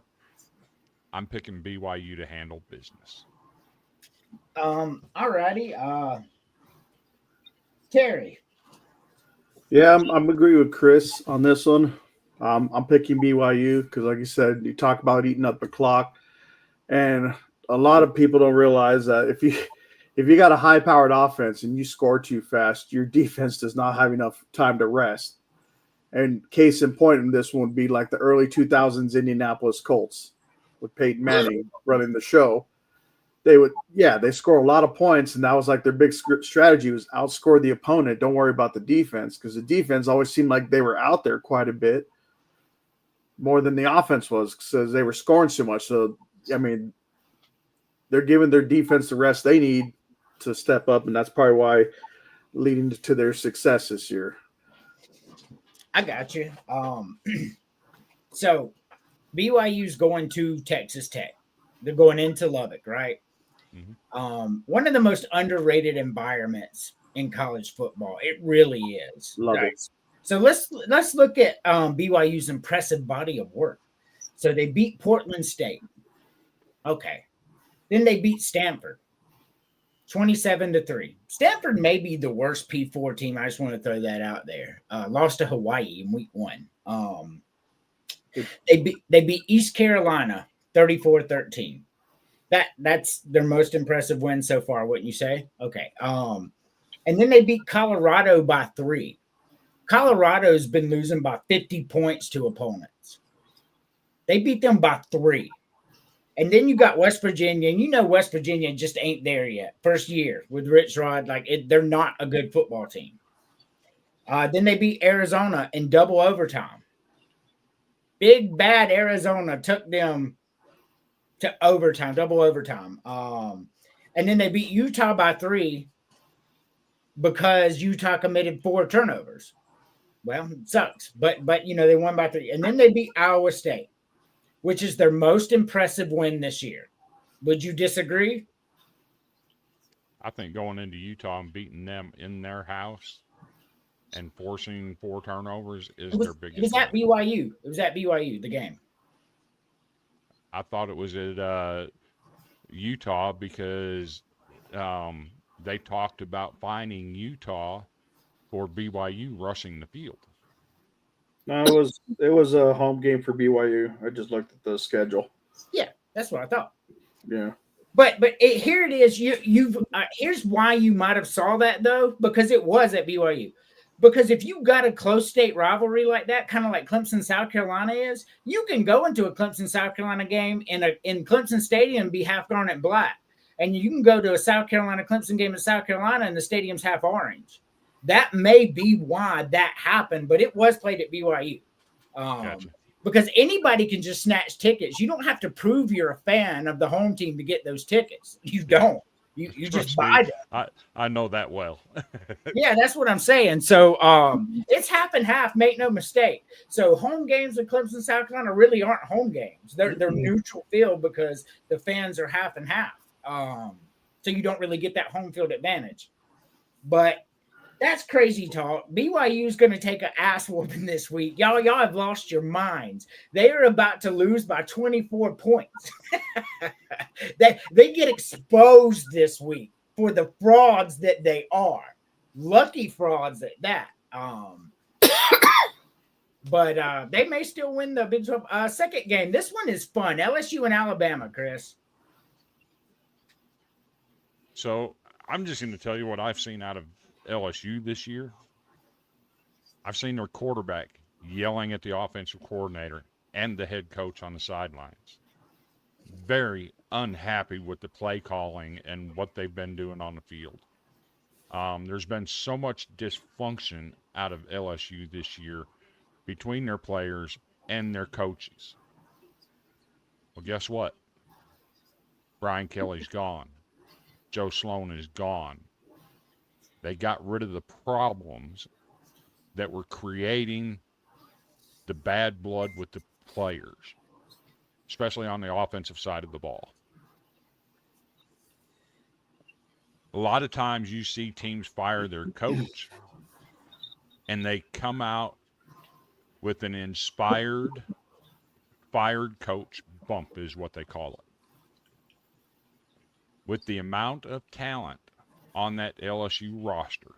I'm picking BYU to handle business. All righty. Terry. Yeah, I'm agree with Chris on this one. I'm picking BYU because, like you said, you talk about eating up the clock, and a lot of people don't realize that if you got a high-powered offense and you score too fast, your defense does not have enough time to rest. And case in point in this one would be like the early 2000s Indianapolis Colts with Peyton Manning running the show. They score a lot of points, and that was like their big strategy was outscore the opponent. Don't worry about the defense because the defense always seemed like they were out there quite a bit more than the offense was because they were scoring so much. So, I mean, they're giving their defense the rest they need to step up, and that's probably why leading to their success this year. I got you. So BYU's going to Texas Tech. They're going into Lubbock, right? Mm-hmm. One of the most underrated environments in college football. It really is. Love right? it. So let's look at BYU's impressive body of work. So they beat Portland State. Okay. Then they beat Stanford 27-3. Stanford may be the worst P4 team. I just want to throw that out there. Lost to Hawaii in week 1. They beat East Carolina 34-13. That's their most impressive win so far, wouldn't you say? Okay. And then they beat Colorado by 3. Colorado's been losing by 50 points to opponents. They beat them by 3. And then you got West Virginia, and you know West Virginia just ain't there yet. First year with Rich Rod, they're not a good football team. Then they beat Arizona in double overtime. Big bad Arizona took them to overtime, double overtime. And then they beat Utah by 3 because Utah committed 4 turnovers. Well, it sucks, but they won by 3. And then they beat Iowa State, which is their most impressive win this year. Would you disagree? I think going into Utah and beating them in their house and forcing 4 turnovers is their biggest. It was at win. BYU. It was at BYU, the game. I thought it was at Utah because they talked about fining Utah for BYU rushing the field. No, it was a home game for BYU. I just looked at the schedule. Yeah, that's what I thought. Yeah. But here it is. Here's why you might have saw that though, because it was at BYU. Because if you got a close state rivalry like that, kind of like Clemson, South Carolina is, you can go into a Clemson, South Carolina game in Clemson Stadium and be half garnet black, and you can go to a South Carolina Clemson game in South Carolina and the stadium's half orange. That may be why that happened, but it was played at BYU. Gotcha. Because anybody can just snatch tickets. You don't have to prove you're a fan of the home team to get those tickets. You don't. You just buy them. I know that well. Yeah, that's what I'm saying. So it's half and half, make no mistake. So home games with Clemson, South Carolina really aren't home games. They're neutral field because the fans are half and half. So you don't really get that home field advantage. But that's crazy talk. BYU is going to take an ass whooping this week. Y'all have lost your minds. They are about to lose by 24 points. They get exposed this week for the frauds that they are. Lucky frauds at that. But they may still win the Big 12 second game. This one is fun. LSU and Alabama, Chris. So I'm just going to tell you what I've seen out of LSU this year. I've seen their quarterback yelling at the offensive coordinator and the head coach on the sidelines. Very unhappy with the play calling and what they've been doing on the field. There's been so much dysfunction out of LSU this year between their players and their coaches. Well, guess what? Brian Kelly's gone. Joe Sloan is gone. They got rid of the problems that were creating the bad blood with the players, especially on the offensive side of the ball. A lot of times you see teams fire their coach and they come out with an inspired, fired coach bump is what they call it. With the amount of talent on that LSU roster,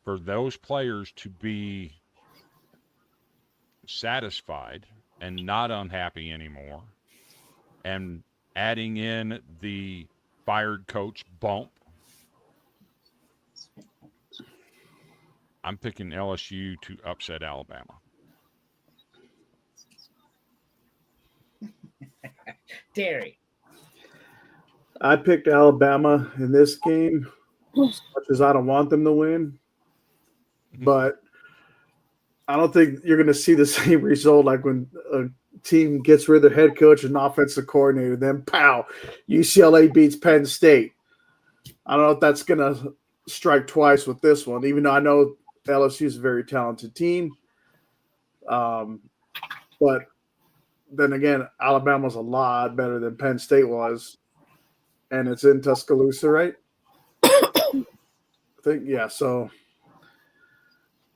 for those players to be satisfied and not unhappy anymore, and adding in the fired coach bump, I'm picking LSU to upset Alabama. Terry. I picked Alabama in this game, as much as I don't want them to win. But I don't think you're going to see the same result like when a team gets rid of their head coach and offensive coordinator, then pow, UCLA beats Penn State. I don't know if that's going to strike twice with this one, even though I know LSU is a very talented team. But then again, Alabama's a lot better than Penn State was. And it's in Tuscaloosa, right? I think, yeah. So,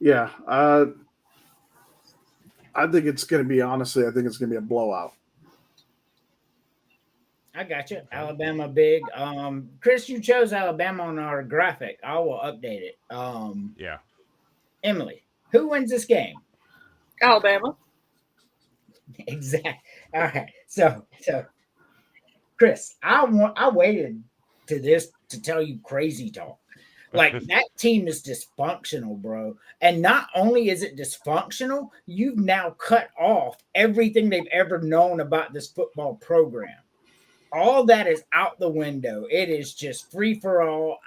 yeah. I think it's going to be, honestly, I think it's going to be a blowout. I got you. Alabama big. Chris, you chose Alabama on our graphic. I will update it. Yeah. Emily, who wins this game? Alabama. Exactly. All right. So Chris, I waited to tell you crazy talk Like that team is dysfunctional, bro. And not only is it dysfunctional, you've now cut off everything they've ever known about this football program. All that is out the window. It is just free for all.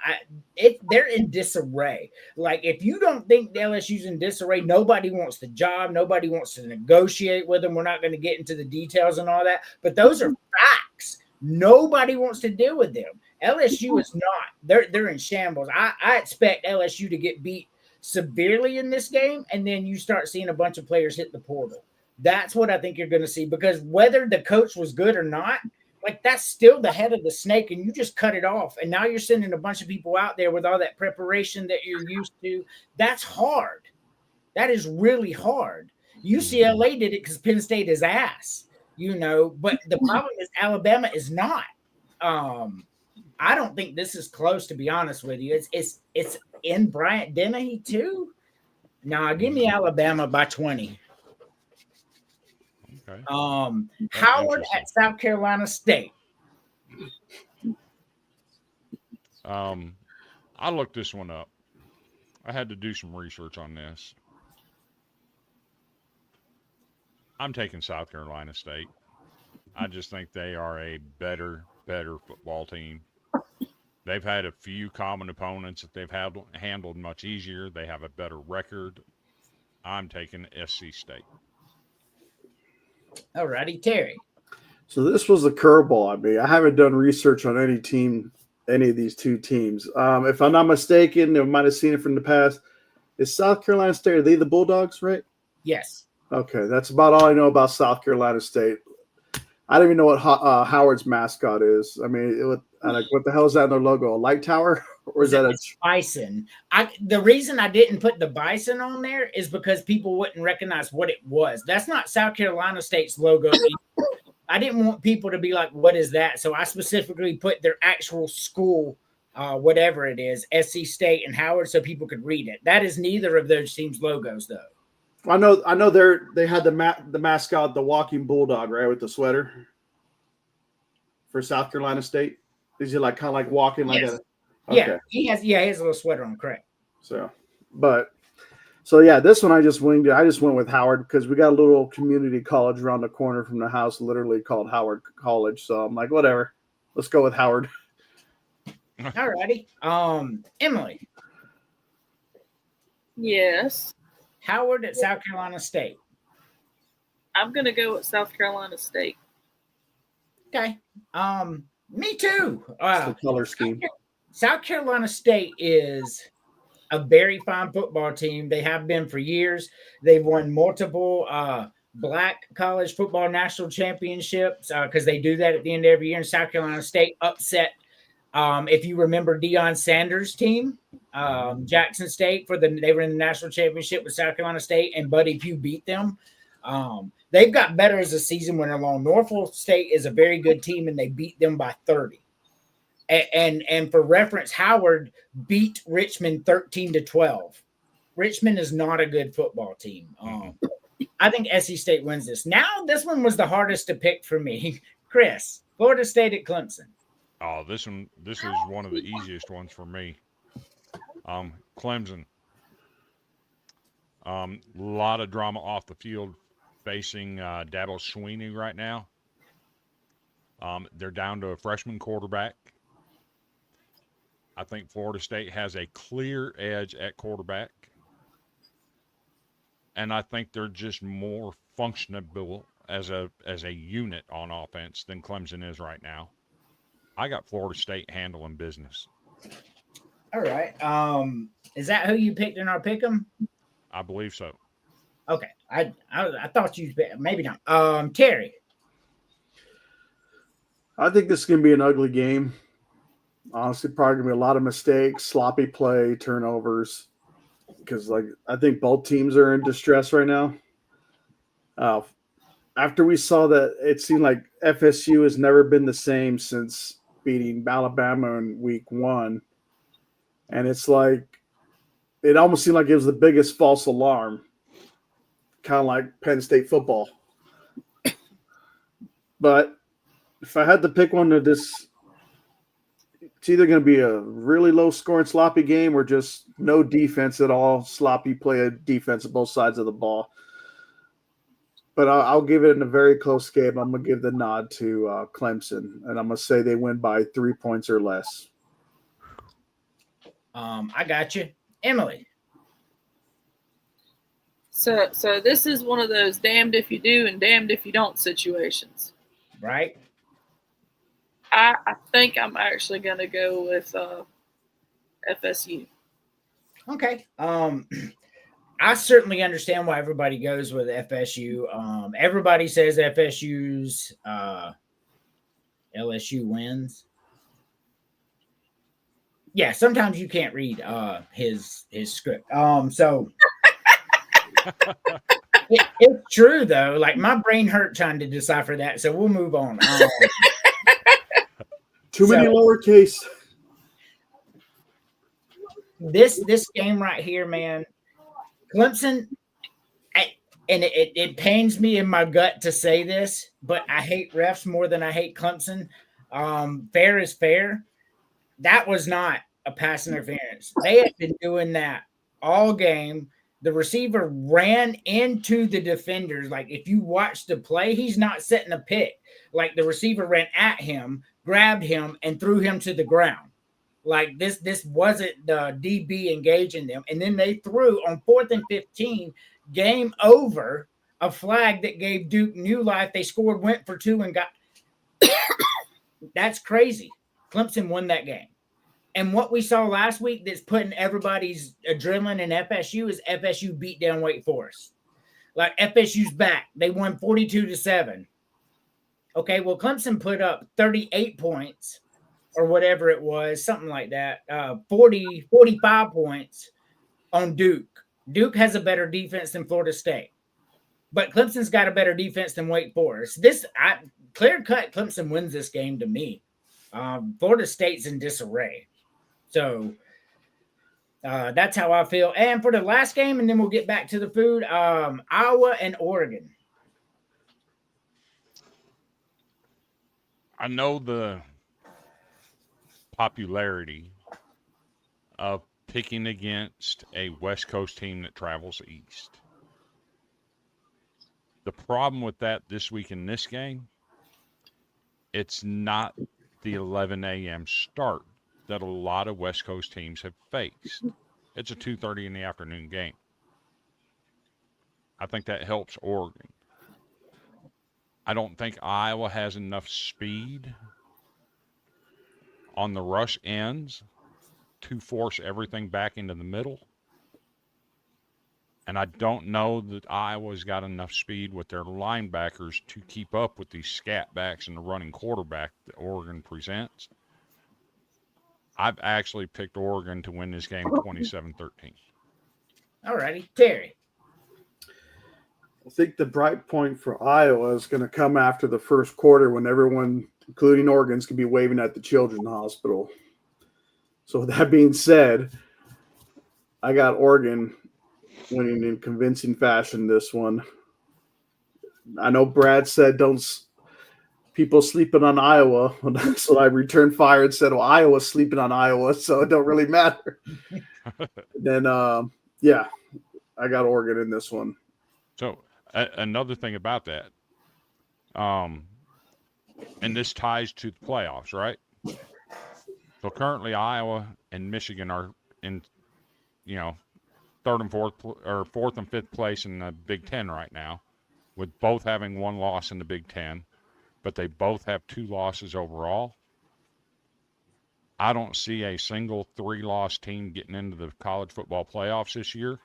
They're in disarray. Like if you don't think the LSU's in disarray, nobody wants the job. Nobody wants to negotiate with them. We're not going to get into the details and all that, but those are facts. Nobody wants to deal with them. LSU is not. They're in shambles. I expect LSU to get beat severely in this game, and then you start seeing a bunch of players hit the portal. That's what I think you're going to see, because whether the coach was good or not, like that's still the head of the snake, and you just cut it off. And now you're sending a bunch of people out there with all that preparation that you're used to. That's hard. That is really hard. UCLA did it because Penn State is ass, but the problem is Alabama is not. I don't think this is close, to be honest with you. It's in Bryant Dennehy too. Nah, give me Alabama by 20. Okay. Howard at South Carolina State. I looked this one up. I had to do some research on this. I'm taking South Carolina State. I just think they are a better football team. They've had a few common opponents that they've handled much easier. They have a better record. I'm taking SC State. All righty, Terry. So this was a curveball. I mean, I haven't done research on any of these two teams. If I'm not mistaken, I might have seen it from the past. Is South Carolina State, are they the Bulldogs, right? Yes. Okay, that's about all I know about South Carolina State. I don't even know what Howard's mascot is. I mean, what the hell is that in their logo? A light tower? Or is that a bison? The reason I didn't put the bison on there is because people wouldn't recognize what it was. That's not South Carolina State's logo. I didn't want people to be like, what is that? So I specifically put their actual school, whatever it is, SC State and Howard, so people could read it. That is neither of those teams' logos, though. I know they had the mascot, the walking bulldog, right, with the sweater for South Carolina State. Is he kind of like walking like yes. a? Okay. Yeah, he has a little sweater on, correct. So yeah, this one I just winged it. I just went with Howard because we got a little community college around the corner from the house, literally called Howard College. So I'm like, whatever, let's go with Howard. All righty. Emily. Yes. Howard at South Carolina State. I'm gonna go with South Carolina State. Okay. Me too. The color scheme. South Carolina State is a very fine football team. They have been for years. They've won multiple black college football national championships because they do that at the end of every year. And South Carolina State upset, if you remember, Deion Sanders' team, Jackson State, they were in the national championship with South Carolina State, and Buddy Pugh beat them. They've got better as the season went along. Norfolk State is a very good team, and they beat them by 30. And for reference, Howard beat Richmond 13-12. Richmond is not a good football team. I think SC State wins this. Now, this one was the hardest to pick for me. Chris, Florida State at Clemson. Oh, this is one of the easiest ones for me. Clemson. A lot of drama off the field facing Dabo Swinney right now. They're down to a freshman quarterback. I think Florida State has a clear edge at quarterback. And I think they're just more functionable as a unit on offense than Clemson is right now. I got Florida State handling business. All right. Is that who you picked in our pick'em? I believe so. Okay. I thought you maybe not. Terry. I think this is going to be an ugly game. Honestly, probably going to be a lot of mistakes, sloppy play, turnovers. Because I think both teams are in distress right now. After we saw that, it seemed like FSU has never been the same since beating Alabama in week 1. And it's it almost seemed like it was the biggest false alarm, kind of like Penn State football. But if I had to pick one of this, it's either going to be a really low scoring sloppy game or just no defense at all, sloppy play of defense on both sides of the ball. But I'll give it in a very close game. I'm going to give the nod to Clemson, and I'm going to say they win by 3 points or less. I got you. Emily. So this is one of those damned if you do and damned if you don't situations. Right? I think I'm actually going to go with FSU. Okay. I certainly understand why everybody goes with FSU. Everybody says FSU's LSU wins. Yeah, sometimes you can't read his script. So it's true though. Like my brain hurt trying to decipher that. So we'll move on. Too many lowercase. This game right here, man. Clemson, and it pains me in my gut to say this, but I hate refs more than I hate Clemson. Fair is fair. That was not a pass interference. They had been doing that all game. The receiver ran into the defenders. Like if you watch the play, he's not setting a pick. Like the receiver ran at him, grabbed him, and threw him to the ground. Like this wasn't the DB engaging them. And then they threw on 4th and 15, game over, a flag that gave Duke new life. They scored, went for 2, and got – that's crazy. Clemson won that game. And what we saw last week that's putting everybody's adrenaline in FSU is FSU beat down Wake Forest. Like FSU's back. They won 42-7. Okay, well, Clemson put up 38 points or whatever it was, something like that, 45 points on Duke. Duke has a better defense than Florida State. But Clemson's got a better defense than Wake Forest. Clear-cut, Clemson wins this game to me. Florida State's in disarray. So that's how I feel. And for the last game, and then we'll get back to the food, Iowa and Oregon. I know the popularity of picking against a West Coast team that travels east. The problem with that this week in this game, it's not the 11 a.m. start that a lot of West Coast teams have faced. It's a 2:30 in the afternoon game. I think that helps Oregon. I don't think Iowa has enough speed on the rush ends to force everything back into the middle. And I don't know that Iowa's got enough speed with their linebackers to keep up with these scat backs and the running quarterback that Oregon presents. I've actually picked Oregon to win this game 27-13. All righty. Terry. I think the bright point for Iowa is going to come after the first quarter when everyone, including Oregon's, going to be waving at the Children's Hospital. So with that being said, I got Oregon winning in convincing fashion this one. I know Brad said people sleeping on Iowa. So I returned fire and said, well, Iowa's sleeping on Iowa, so it don't really matter. Then, I got Oregon in this one. So another thing about that, and this ties to the playoffs, right? So currently Iowa and Michigan are in, third and fourth or fourth and fifth place in the Big Ten right now, with both having one loss in the Big Ten, but they both have 2 losses overall. I don't see a single 3-loss team getting into the college football playoffs this year.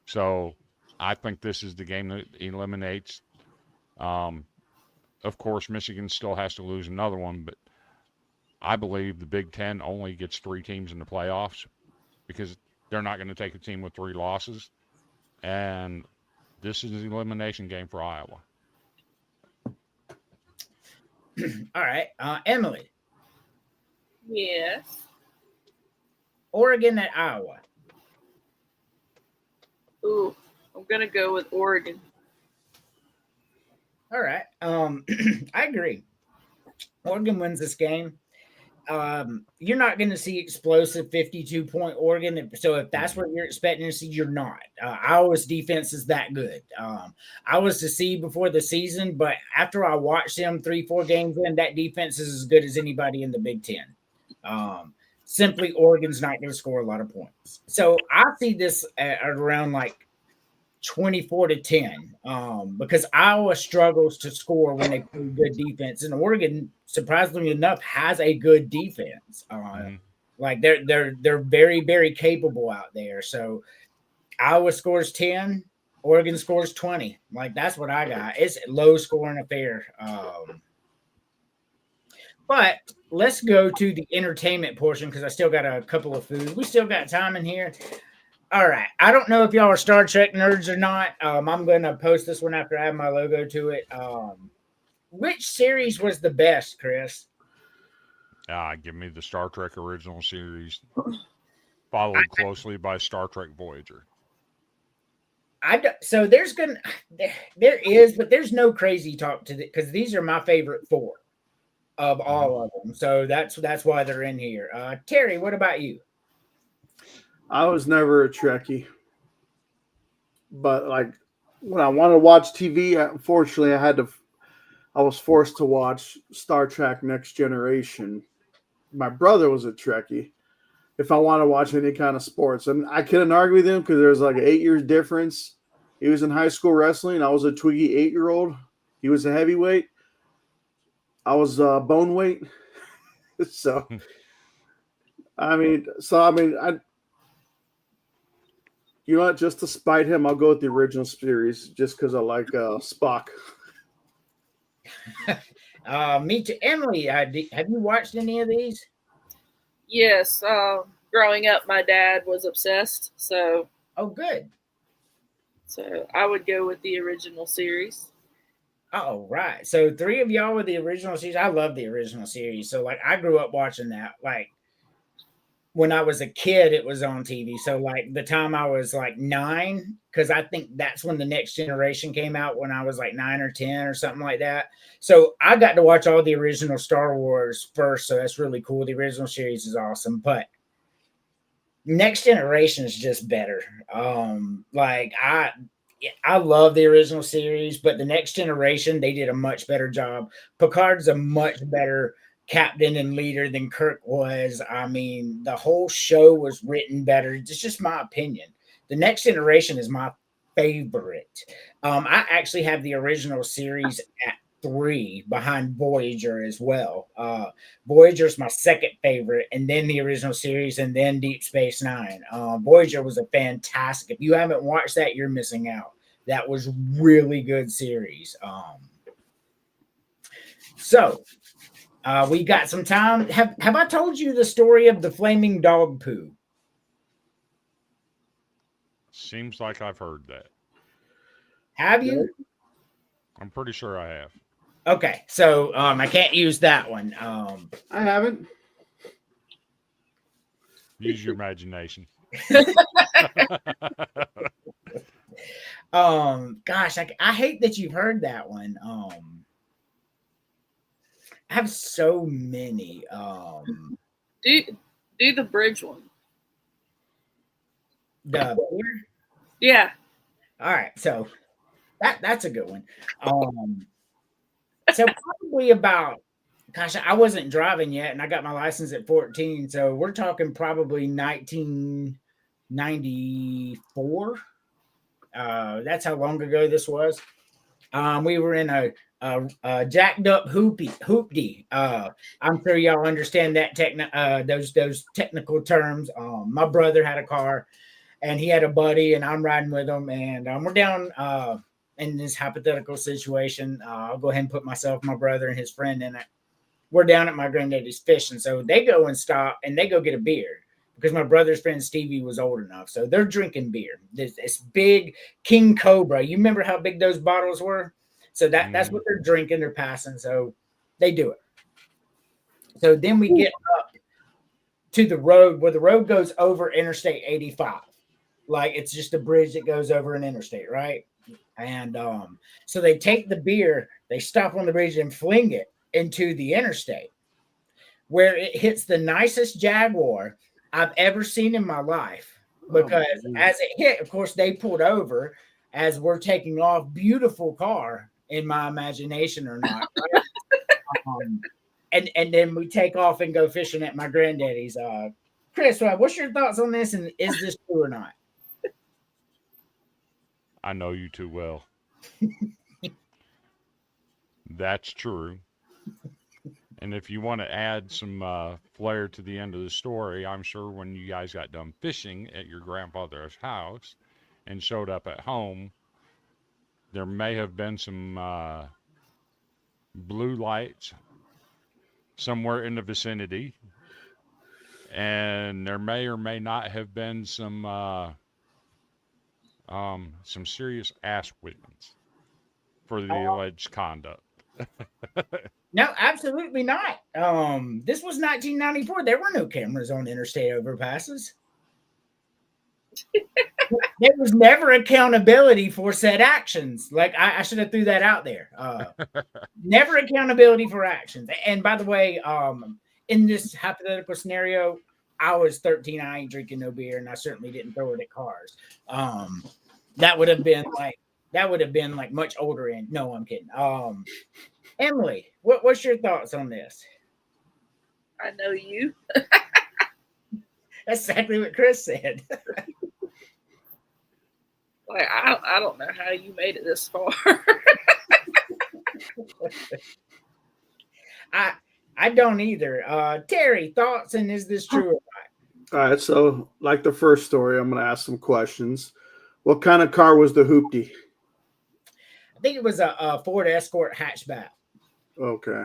So I think this is the game that eliminates. Of course, Michigan still has to lose another one, but I believe the Big Ten only gets 3 teams in the playoffs because they're not going to take a team with 3 losses. And this is the elimination game for Iowa. All right. Emily. Yes. Oregon at Iowa. Ooh, I'm going to go with Oregon. All right. I agree. Oregon wins this game. you're not going to see explosive 52-point Oregon. So if that's what you're expecting to see, you're not. Iowa's defense is that good. I was to see before the season, but after I watched them 3-4 games in, that defense is as good as anybody in the Big Ten. Simply, Oregon's not going to score a lot of points. So I see this at around like 24-10, because Iowa struggles to score when they play good defense, and Oregon, surprisingly enough, has a good defense. Like they're very, very capable out there. So Iowa scores 10, Oregon scores 20. Like that's what I got. It's a low scoring affair. But let's go to the entertainment portion because I still got a couple of food. We still got time in here. All right. I don't know if y'all are Star Trek nerds or not. I'm going to post this one after I add my logo to it. Which series was the best, Chris? Give me the Star Trek original series, followed closely by Star Trek Voyager. So there is, but there's no crazy talk to it because these are my favorite 4 of all of them. So that's why they're in here. Terry, what about you? I was never a Trekkie, but like when I wanted to watch TV, unfortunately, I was forced to watch Star Trek Next Generation. My brother was a Trekkie. If I want to watch any kind of sports, and I couldn't argue with him because there was like an 8 year difference. He was in high school wrestling. I was a twiggy 8-year-old. He was a heavyweight. I was bone weight. So, you know what? Just to spite him, I'll go with the original series just because I like Spock. Me too. Emily, have you watched any of these? Yes. Growing up, my dad was obsessed. So. Oh, good. So I would go with the original series. Oh, right. So 3 of y'all with the original series. I love the original series. So like I grew up watching that. Like when I was a kid, it was on TV. So like the time I was like 9, because I think that's when the Next Generation came out when I was like 9 or 10 or something like that. So I got to watch all the original Star Wars first. So that's really cool. The original series is awesome, but Next Generation is just better. Like I love the original series, but the Next Generation, they did a much better job. Picard's a much better captain and leader than Kirk was. I mean, the whole show was written better. It's just my opinion. The Next Generation is my favorite. I actually have the original series at 3 behind Voyager as well. Voyager's my second favorite, and then the original series, and then Deep Space Nine. Voyager was a fantastic. If you haven't watched that, you're missing out. That was really good series. So we got some time. Have I told you the story of the flaming dog poo? Seems like I've heard that. Have you? I'm pretty sure I have. Okay, so I can't use that one. I haven't. Use your imagination. Gosh, I hate that you've heard that one. I have so many. Do the bridge one. The beer? Yeah. All right, so that's a good one. So probably about, gosh, I wasn't driving yet, and I got my license at 14. So we're talking probably 1994. That's how long ago this was. We were in a jacked up hoopty. I'm sure y'all understand that those technical terms. My brother had a car, and he had a buddy, and I'm riding with him, and we're down in this hypothetical situation. I'll go ahead and put myself, my brother, and his friend in it. We're down at my granddaddy's fishing, so they go and stop, and they go get a beer. Because my brother's friend Stevie was old enough. So they're drinking beer. This big King Cobra. You remember how big those bottles were? So that's what they're drinking. They're passing. So they do it. So then we get up to the road where the road goes over Interstate 85. Like it's just a bridge that goes over an interstate, right? And so they take the beer, they stop on the bridge and fling it into the interstate. where it hits the nicest Jaguar I've ever seen in my life. Because as it hit, of course, they pulled over as we're taking off. Beautiful car in my imagination, or not. Right? And then we take off and go fishing at my granddaddy's. Chris, what's your thoughts on this? And is this true or not? I know you too well. That's true. And if you want to add some flair to the end of the story, I'm sure when you guys got done fishing at your grandfather's house and showed up at home, there may have been some blue lights somewhere in the vicinity, and there may or may not have been some serious ass whippings for the alleged conduct. No, absolutely not. This was 1994. There were no cameras on interstate overpasses. There was never accountability for said actions. Like I should have threw that out there. Never accountability for actions. And by the way, in this hypothetical scenario, I was 13. I ain't drinking no beer, and I certainly didn't throw it at cars. That would have been like much older. And no, I'm kidding. Emily, what's your thoughts on this? I know you. That's exactly what Chris said. Like I don't know how you made it this far. I don't either. Terry, thoughts, and is this true or not? All right, so like the first story, I'm going to ask some questions. What kind of car was the hoopty? I think it was a Ford Escort hatchback. Okay.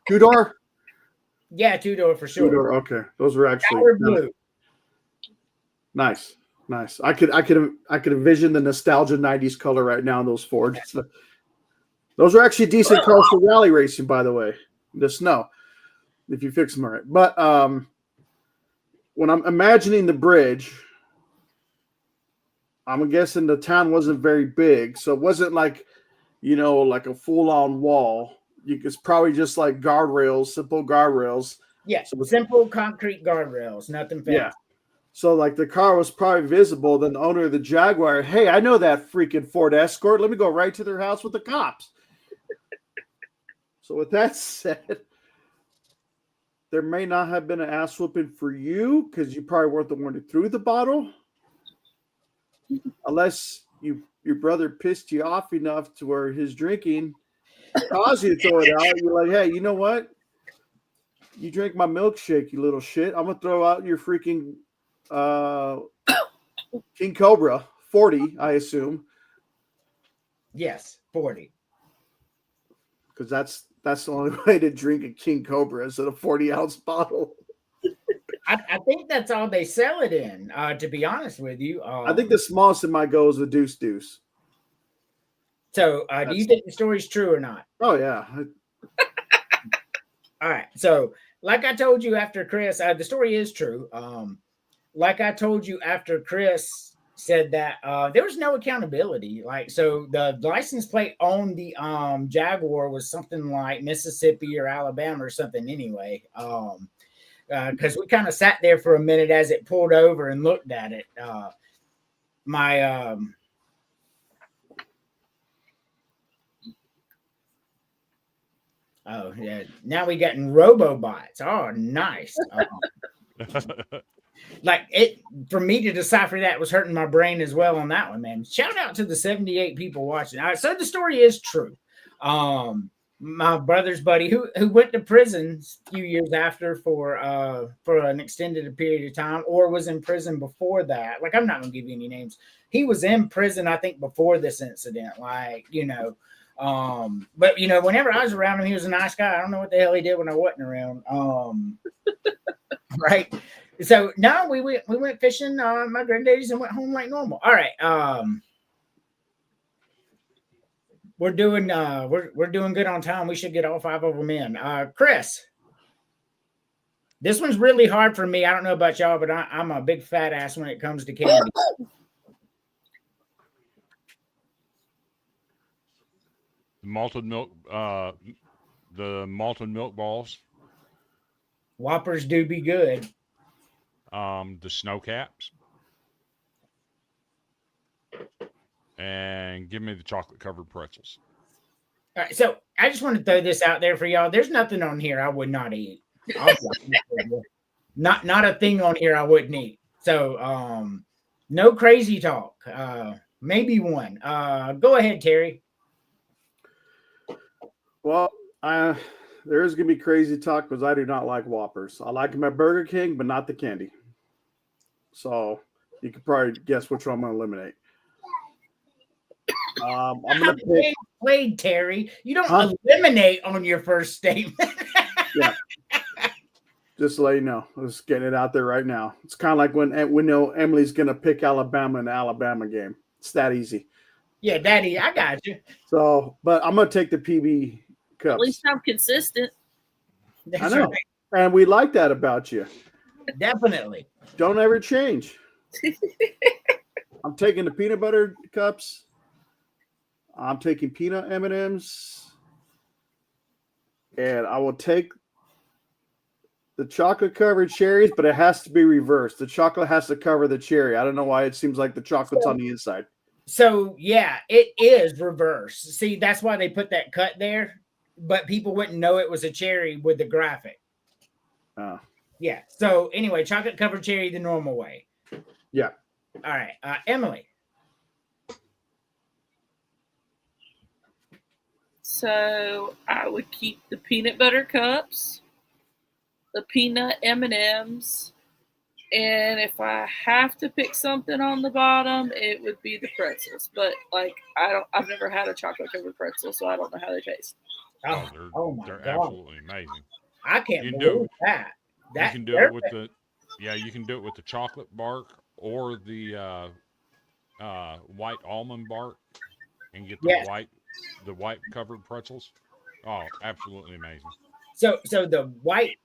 Two-door? Yeah, two-door for sure. Two-door, okay. Those were actually Power blue. Nice. I could envision the nostalgia 90s color right now in those Fords. Those are actually decent cars for rally racing, by the way. The snow, if you fix them right. But when I'm imagining the bridge, I'm guessing the town wasn't very big, so it wasn't like, like a full-on wall. It's probably just like guardrails, simple guardrails. Yes, simple concrete guardrails, nothing fancy. Yeah. So like the car was probably visible. Then the owner of the Jaguar, hey, I know that freaking Ford Escort. Let me go right to their house with the cops. So with that said, there may not have been an ass whooping for you because you probably weren't the one who threw the bottle. Unless your brother pissed you off enough to where his drinking caused you to throw it out. You're like, hey, you know what? You drink my milkshake, you little shit. I'm going to throw out your freaking King Cobra 40, I assume. Yes, 40. Because that's the only way to drink a King Cobra is in a 40-ounce bottle. I think that's all they sell it in, to be honest with you. I think the smallest it might go is a deuce. So do you think the story's true or not? Oh, yeah. All right. So like I told you after Chris, the story is true. Like I told you after Chris said that there was no accountability. Like, so the license plate on the Jaguar was something like Mississippi or Alabama or something anyway. Because we kind of sat there for a minute as it pulled over and looked at it. Oh yeah, now we getting robobots. Oh, nice. Like it for me to decipher that was hurting my brain as well on that one, man. Shout out to the 78 people watching. All right, so the story is true. My brother's buddy who went to prison a few years after for an extended period of time, or was in prison before that. Like, I'm not gonna give you any names. He was in prison, I think, before this incident. Like, but whenever I was around him, he was a nice guy. I don't know what the hell he did when I wasn't around. Right. So no, we went fishing my granddaddy's and went home like normal. All right. We're doing good on time. We should get all 5 of them in. Chris, this one's really hard for me. I don't know about y'all, but I'm a big fat ass when it comes to candy. Malted milk, the malted milk balls. Whoppers do be good. The snow caps. And give me the chocolate covered pretzels. All right, so I just want to throw this out there for y'all. There's nothing on here I would not eat. I'll be honest with you. Not a thing on here I wouldn't eat. So no crazy talk. Maybe one. Go ahead, Terry. Well, there is gonna be crazy talk because I do not like Whoppers. I like them at Burger King, but not the candy. So you could probably guess which one I'm gonna eliminate. I'm gonna pick. Played Terry. You don't eliminate on your first statement. Yeah. Just to let you know, let's get it out there right now. It's kind of like when we know Emily's gonna pick Alabama in the Alabama game. It's that easy. Yeah, Daddy, I got you. So, but I'm gonna take the PB cups. At least I'm consistent. That's I know, right. and we like that about you. Definitely. Don't ever change. I'm taking the peanut butter cups. I'm taking peanut M&Ms, and I will take the chocolate covered cherries, but it has to be reversed. The chocolate has to cover the cherry. I don't know why it seems like the chocolate's on the inside. So yeah, it is reverse. See, that's why they put that cut there, but people wouldn't know it was a cherry with the graphic. Yeah. So anyway, chocolate covered cherry the normal way. Yeah. All right, Emily. So I would keep the peanut butter cups, the peanut M&Ms, and if I have to pick something on the bottom, it would be the pretzels. But like I've never had a chocolate covered pretzel, so I don't know how they taste. Oh my they're God. absolutely amazing. I can't You can believe do- that. You can do it with you can do it with the chocolate bark or the white almond bark, and get the white covered pretzels. Oh, absolutely amazing. So the white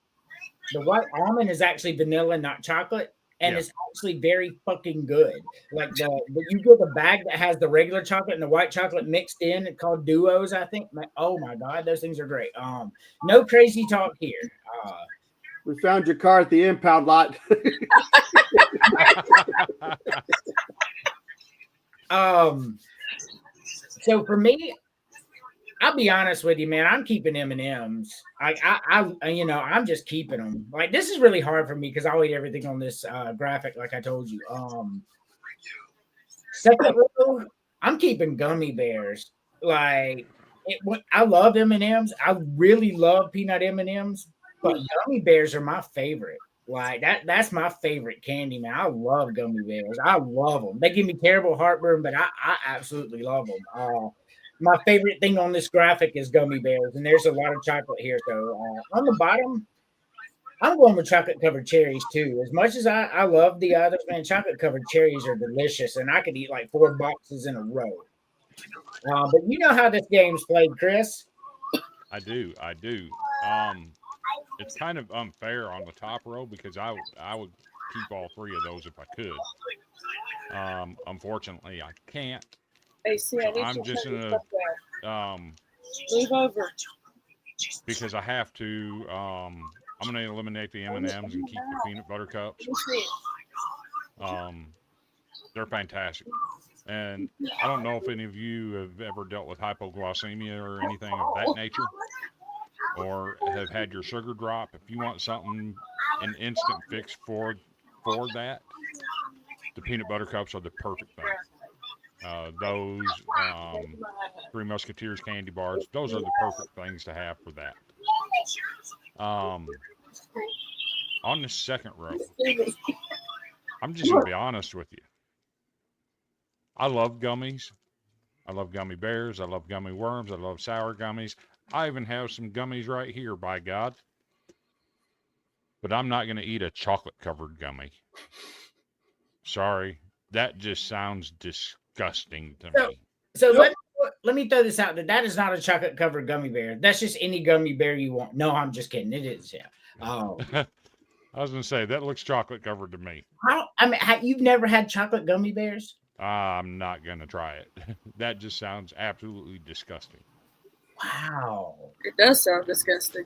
almond is actually vanilla, not chocolate, and Yeah. it's actually very fucking good. Like you get the bag that has the regular chocolate and the white chocolate mixed in. It's called Duos, I think. Oh my God, those things are great. No crazy talk here. We found your car at the impound lot. So for me, I'll be honest with you, man. I'm keeping M&Ms. I'm just keeping them. Like, this is really hard for me because I'll eat everything on this graphic, like I told you. Second row, I'm keeping gummy bears. Like, I love M&Ms. I really love peanut M&Ms, but gummy bears are my favorite. Like that's my favorite candy, man. I love gummy bears. I love them. They give me terrible heartburn, but I absolutely love them. My favorite thing on this graphic is gummy bears, and there's a lot of chocolate here. So on the bottom, I'm going with chocolate covered cherries too. As much as I love the others, man, chocolate covered cherries are delicious, and I could eat like 4 boxes in a row. But you know how this game's played, Chris. I do. It's kind of unfair on the top row because I would keep all 3 of those if I could. Unfortunately, I can't. Hey, see, I need I'm to just turn gonna this up there. Move over. because I have to. I'm gonna eliminate the M&Ms and keep the peanut butter cups. Let me see. They're fantastic, and I don't know if any of you have ever dealt with hypoglycemia or anything of that nature, or have had your sugar drop. If you want something, an instant fix for that, the peanut butter cups are the perfect thing. Those Three Musketeers candy bars, those are the perfect things to have for that. On the second row, I'm just going to be honest with you. I love gummies. I love gummy bears. I love gummy worms. I love sour gummies. I even have some gummies right here, by God. But I'm not going to eat a chocolate-covered gummy. Sorry. That just sounds disgusting to me. So let me throw this out there. That is not a chocolate covered gummy bear. That's just any gummy bear you want. No, I'm just kidding. It is, yeah. I was going to say, that looks chocolate covered to me. You've never had chocolate gummy bears? I'm not going to try it. That just sounds absolutely disgusting. Wow. It does sound disgusting.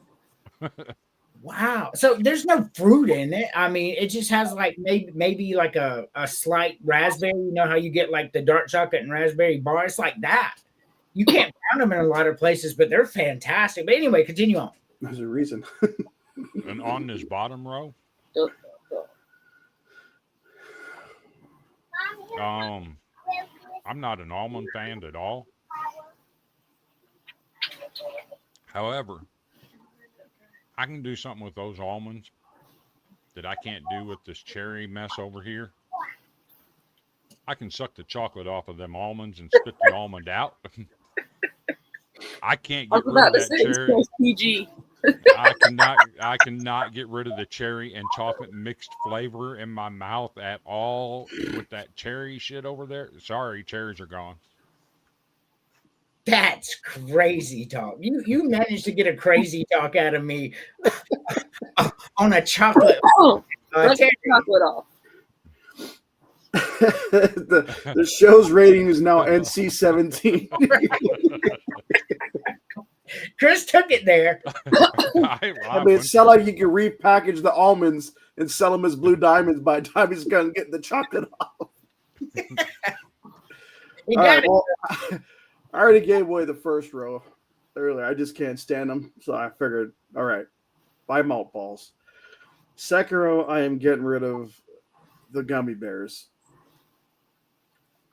Wow. So there's no fruit in it. I mean, it just has like maybe like a slight raspberry. You know how you get like the dark chocolate and raspberry bar? It's like that. You can't find them in a lot of places, but they're fantastic. But anyway, continue on. There's a reason. And on this bottom row, I'm not an almond fan at all. However, I can do something with those almonds that I can't do with this cherry mess over here. I can suck the chocolate off of them almonds and spit the almond out. I can't I get was rid about of to that say it's cherry. called PG. I cannot get rid of the cherry and chocolate mixed flavor in my mouth at all with that cherry shit over there. Sorry, cherries are gone. That's crazy talk. You managed to get a crazy talk out of me on a chocolate. Oh, let's cherry. get the chocolate off. the show's rating is now NC-17. Chris took it there. I mean, it sounds like you can repackage the almonds and sell them as blue diamonds by the time he's going to get the chocolate off. You All got right, it. well, I already gave away the first row earlier. I just can't stand them. So I figured, all right, buy malt balls. Second row, I am getting rid of the gummy bears.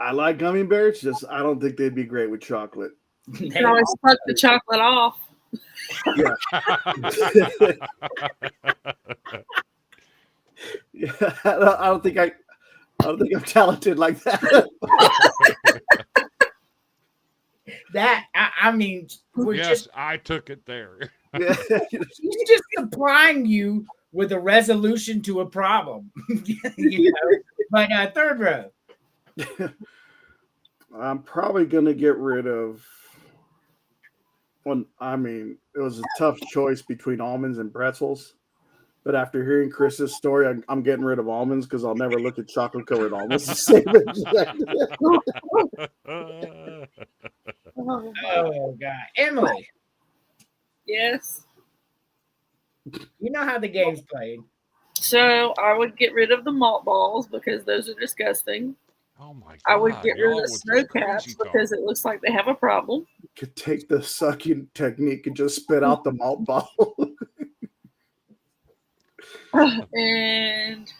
I like gummy bears, just I don't think they'd be great with chocolate. You can always suck the chocolate off. Yeah. Yeah, I don't think I'm talented like that. I mean, we're Yes, I took it there. Yeah. he's just supplying you with a resolution to a problem. You know? But third row. I'm probably gonna get rid of one. I mean, it was a tough choice between almonds and pretzels. But after hearing Chris's story, I'm getting rid of almonds because I'll never look at chocolate covered almonds the same. Oh God, Emily, Yes. you know how the game's played. So I would get rid of the malt balls because those are disgusting. Oh my god! I would get rid y'all of the with snow this crazy caps talk. because it looks like they have a problem. Could take the sucking technique and just spit out the malt ball. And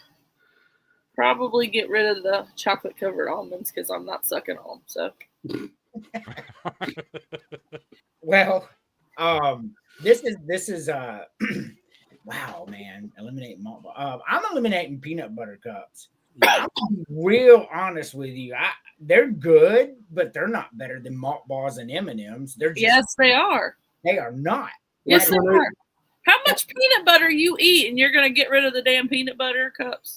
probably get rid of the chocolate covered almonds because I'm not sucking on them. So Well, this is wow, man, eliminate malt. I'm eliminating peanut butter cups. I'm gonna be real honest with you. They're good, but they're not better than malt balls and M&Ms. They're just, yes, they are. they are not. Yes, Which they one are. How much peanut butter you eat and you're going to get rid of the damn peanut butter cups?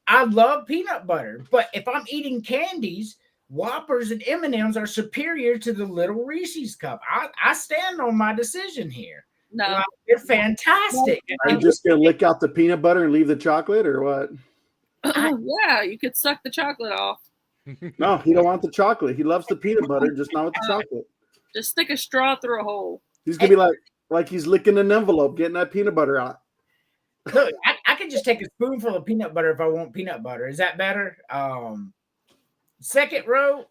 I love peanut butter, but if I'm eating candies, Whoppers and M&Ms are superior to the little Reese's cup. I stand on my decision here. No. Like, they're fantastic. Are you just gonna lick out the peanut butter and leave the chocolate, or what? Yeah, you could suck the chocolate off. No, he don't want the chocolate. He loves the peanut butter, just not with the chocolate. Just stick a straw through a hole. He's gonna be like he's licking an envelope, getting that peanut butter out. Look, I can just take a spoonful of peanut butter if I want peanut butter. Is that better? Second row,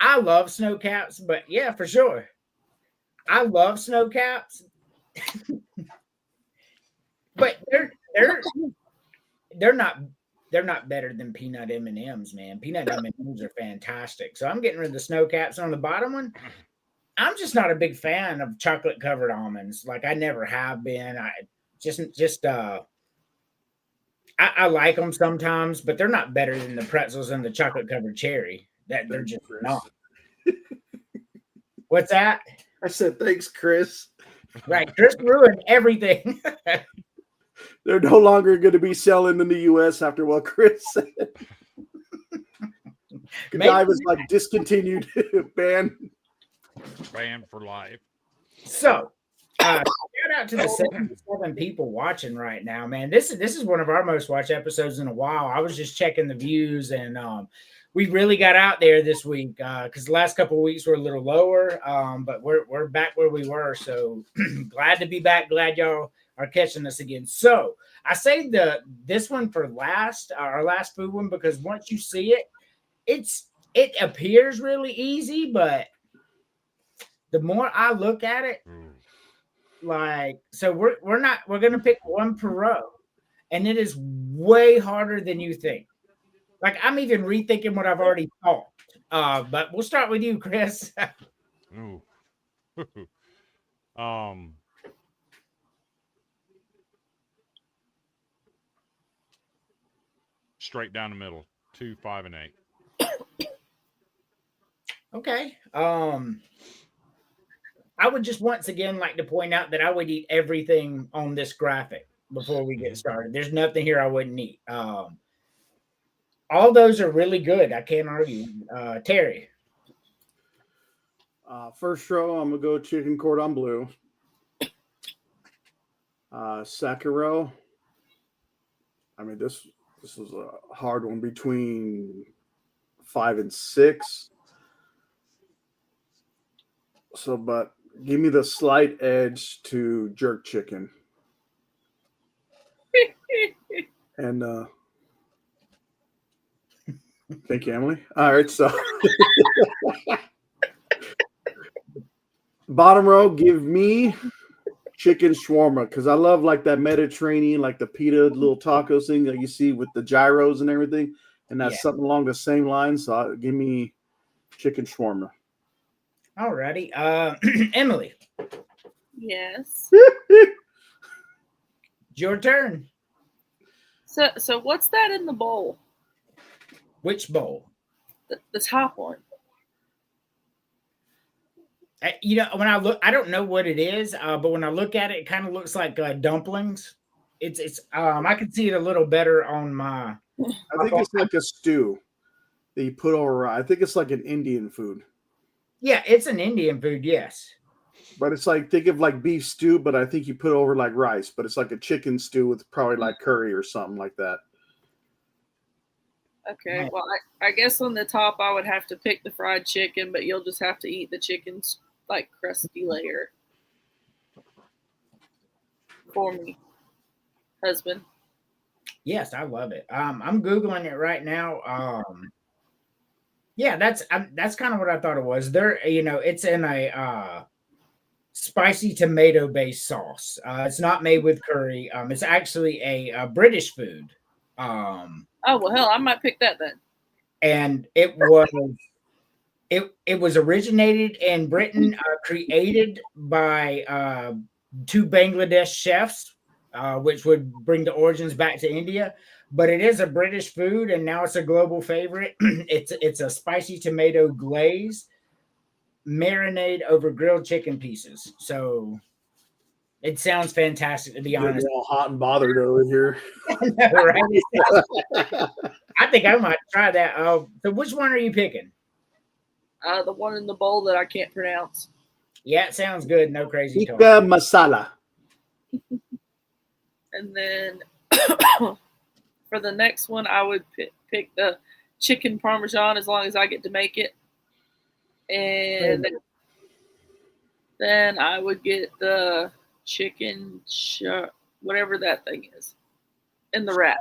I love snow caps, but yeah, for sure. I love snow caps. But they're not better than peanut M&Ms, man. Peanut M&Ms are fantastic. So I'm getting rid of the snow caps on the bottom one. I'm just not a big fan of chocolate covered almonds. Like I never have been. I like them sometimes, but they're not better than the pretzels and the chocolate covered cherry. That they're just not. What's that? I said, thanks, Chris. Right, Chris ruined everything. They're no longer going to be selling in the U.S. after what Chris said. The guy was like discontinued, banned. Banned for life. So, shout out to the 77 people watching right now, man. This is one of our most watched episodes in a while. I was just checking the views, and we really got out there this week because the last couple of weeks were a little lower, but we're back where we were. So glad to be back. Glad y'all are catching us again. So I saved this one for last, our last food one, because once you see it, it appears really easy, but the more I look at it, so we're gonna pick one per row, and it is way harder than you think. Like I'm even rethinking what I've already thought. But we'll start with you, Chris. Ooh. um. Straight down the middle, 2, 5, and 8. Okay. I would just once again like to point out that I would eat everything on this graphic before we get started. There's nothing here I wouldn't eat. All those are really good. I can't argue. Terry. First row, I'm gonna go chicken cordon bleu. Second row, I mean this was a hard one between 5 and 6. So, but give me the slight edge to jerk chicken. And thank you, Emily. All right, so bottom row, give me chicken shawarma because I love like that Mediterranean, like the pita little tacos thing that you see with the gyros and everything, and that's something along the same lines. So give me chicken shawarma. Alrighty. Emily. Yes. Your turn. So what's that in the bowl? Which bowl? The top one. When I look, I don't know what it is, but when I look at it, it kind of looks like dumplings. It's I can see it a little better on my. I think it's like a stew that you put over. I think it's like an Indian food. Yeah, it's an Indian food, yes. But it's like, think of like beef stew, but I think you put over like rice, but it's like a chicken stew with probably like curry or something like that. Okay, well, I guess on the top I would have to pick the fried chicken, but you'll just have to eat the chicken's like crusty layer for me, husband. Yes, I love it. I'm Googling it right now. Yeah, that's kind of what I thought it was. It's in a spicy tomato based sauce. It's not made with curry. It's actually a British food. Oh well, hell, I might pick that then. And it was originated in Britain, created by 2 Bangladesh chefs, which would bring the origins back to India. But it is a British food, and now it's a global favorite. It's a spicy tomato glaze marinade over grilled chicken pieces. So it sounds fantastic, to be honest. They're all hot and bothered over here. Right? I think I might try that. So which one are you picking? The one in the bowl that I can't pronounce. Yeah, it sounds good. No crazy talk. Tikka masala. And then for the next one, I would pick the chicken parmesan as long as I get to make it. And then I would get the chicken, whatever that thing is, in the wrap.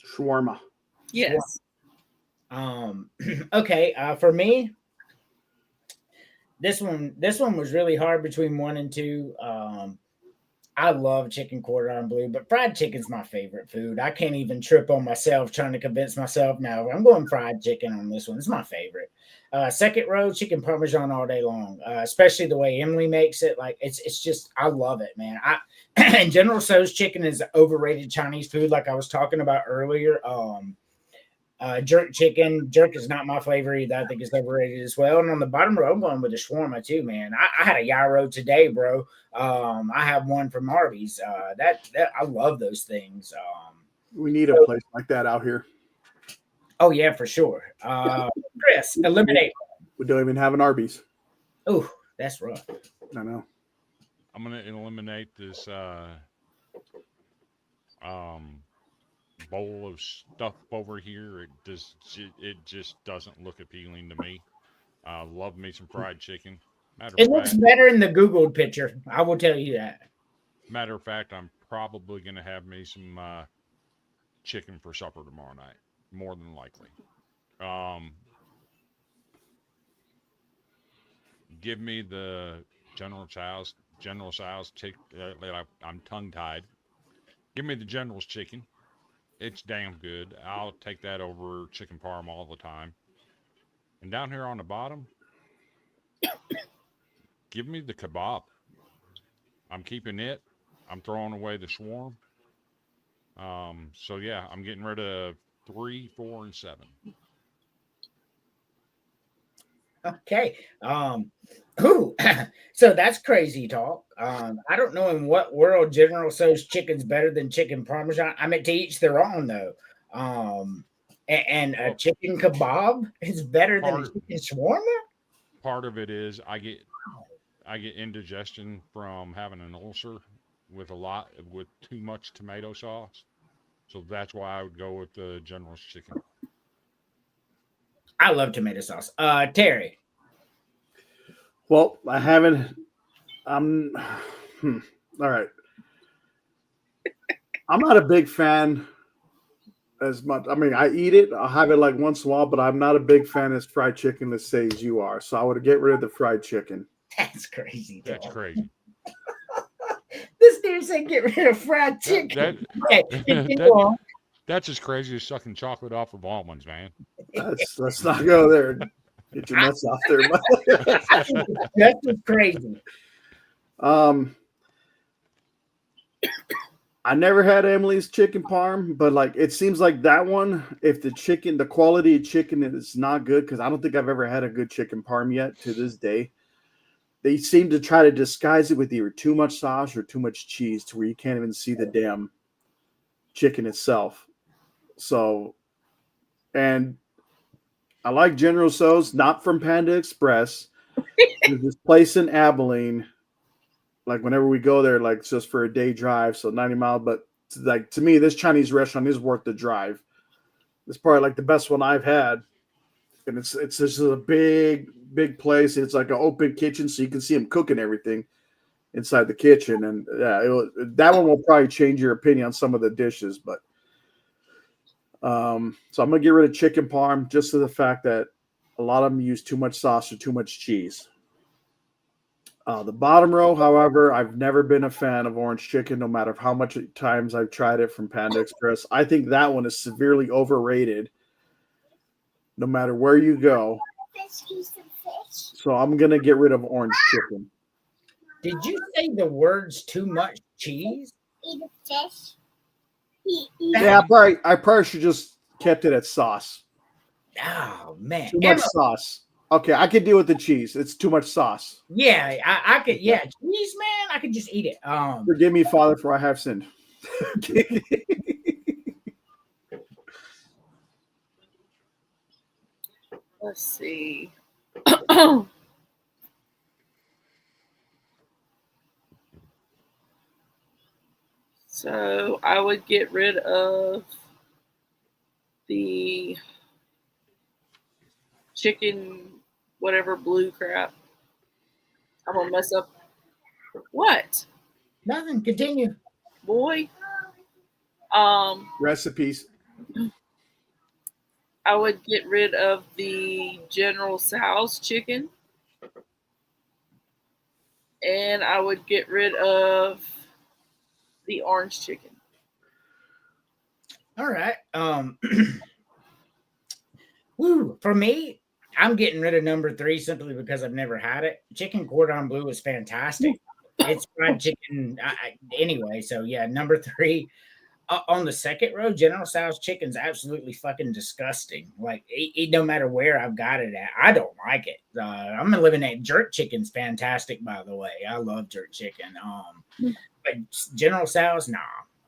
Shawarma. Yes. Okay. For me, this one was really hard between 1 and 2. I love chicken cordon bleu, but fried chicken's my favorite food. I can't even trip on myself trying to convince myself. No, I'm going fried chicken on this one. It's my favorite. Second row, chicken parmesan all day long, especially the way Emily makes it. Like it's just, I love it, man. And General Tso's chicken is overrated Chinese food, like I was talking about earlier. Jerk chicken. Jerk is not my flavor either. I think it's overrated as well. And on the bottom row, I'm going with the shawarma too, man. I had a gyro today, bro. I have one from Arby's. That I love those things. We need a place like that out here. Oh yeah, for sure. Chris, eliminate. We don't even have an Arby's. Oh, that's rough. I know. I'm gonna eliminate this bowl of stuff over here. It just doesn't look appealing to me. Love me some fried chicken. It looks better in the Googled picture. I will tell you that. Matter of fact, I'm probably gonna have me some chicken for supper tomorrow night. More than likely. Give me the General Tso's chicken. I'm tongue tied. Give me the General's chicken. It's damn good. I'll take that over chicken parm all the time. And down here on the bottom, give me the kebab. I'm keeping it. I'm throwing away the swarm. So yeah, I'm getting rid of 3, 4, and 7. Okay. Ooh. So that's crazy talk. I don't know in what world General Tso's chicken's better than chicken parmesan. I mean, to each their own, though. And a chicken kebab is better than a chicken shawarma. Part of it is I get indigestion from having an ulcer with too much tomato sauce. So that's why I would go with the General's chicken. I love tomato sauce. Terry. Well, I haven't. All right. I'm not a big fan as much. I mean, I eat it. I'll have it like once in a while, but I'm not a big fan of fried chicken, let's say, as you are. So I would get rid of the fried chicken. That's crazy. That's crazy. This dude said get rid of fried chicken. That's as crazy as sucking chocolate off of almonds, man. Let's not go there. Get your nuts off there. That's just crazy. I never had Emily's chicken parm, but like it seems like that one, if the quality of chicken is not good, because I don't think I've ever had a good chicken parm yet to this day. They seem to try to disguise it with either too much sauce or too much cheese to where you can't even see the damn chicken itself. So, and I like General Tso's, not from Panda Express. There's this place in Abilene. Like whenever we go there, like just for a day drive, so 90 miles. But like to me, this Chinese restaurant is worth the drive. It's probably like the best one I've had, and it's just a big place. It's like an open kitchen, so you can see them cooking everything inside the kitchen. And yeah, that one will probably change your opinion on some of the dishes. But so I'm gonna get rid of chicken parm just to the fact that a lot of them use too much sauce or too much cheese. The bottom row, however, I've never been a fan of orange chicken, no matter how much times I've tried it from Panda Express. I think that one is severely overrated, no matter where you go. So I'm going to get rid of orange chicken. Did you say the words too much cheese? Eat a fish. Yeah, I probably should just kept it at sauce. Oh, man. Too much sauce. Okay, I can deal with the cheese. It's too much sauce. Yeah, I could. Yeah, cheese, man. I could just eat it. Forgive me, Father, for I have sinned. Let's see. So I would get rid of the chicken, whatever blue crap. I'm gonna mess up. What, Nothing. Continue. boy? Recipes. I would get rid of the General Tso's chicken, and I would get rid of the orange chicken. All right. Woo. For me, I'm getting rid of number 3 simply because I've never had it. Chicken cordon bleu is fantastic. It's fried chicken anyway. So yeah, number 3. On the second row, General Tso's chicken's absolutely fucking disgusting. Like, no matter where I've got it at, I don't like it. I'm living at jerk chicken's fantastic, by the way. I love jerk chicken. But General Tso's, nah,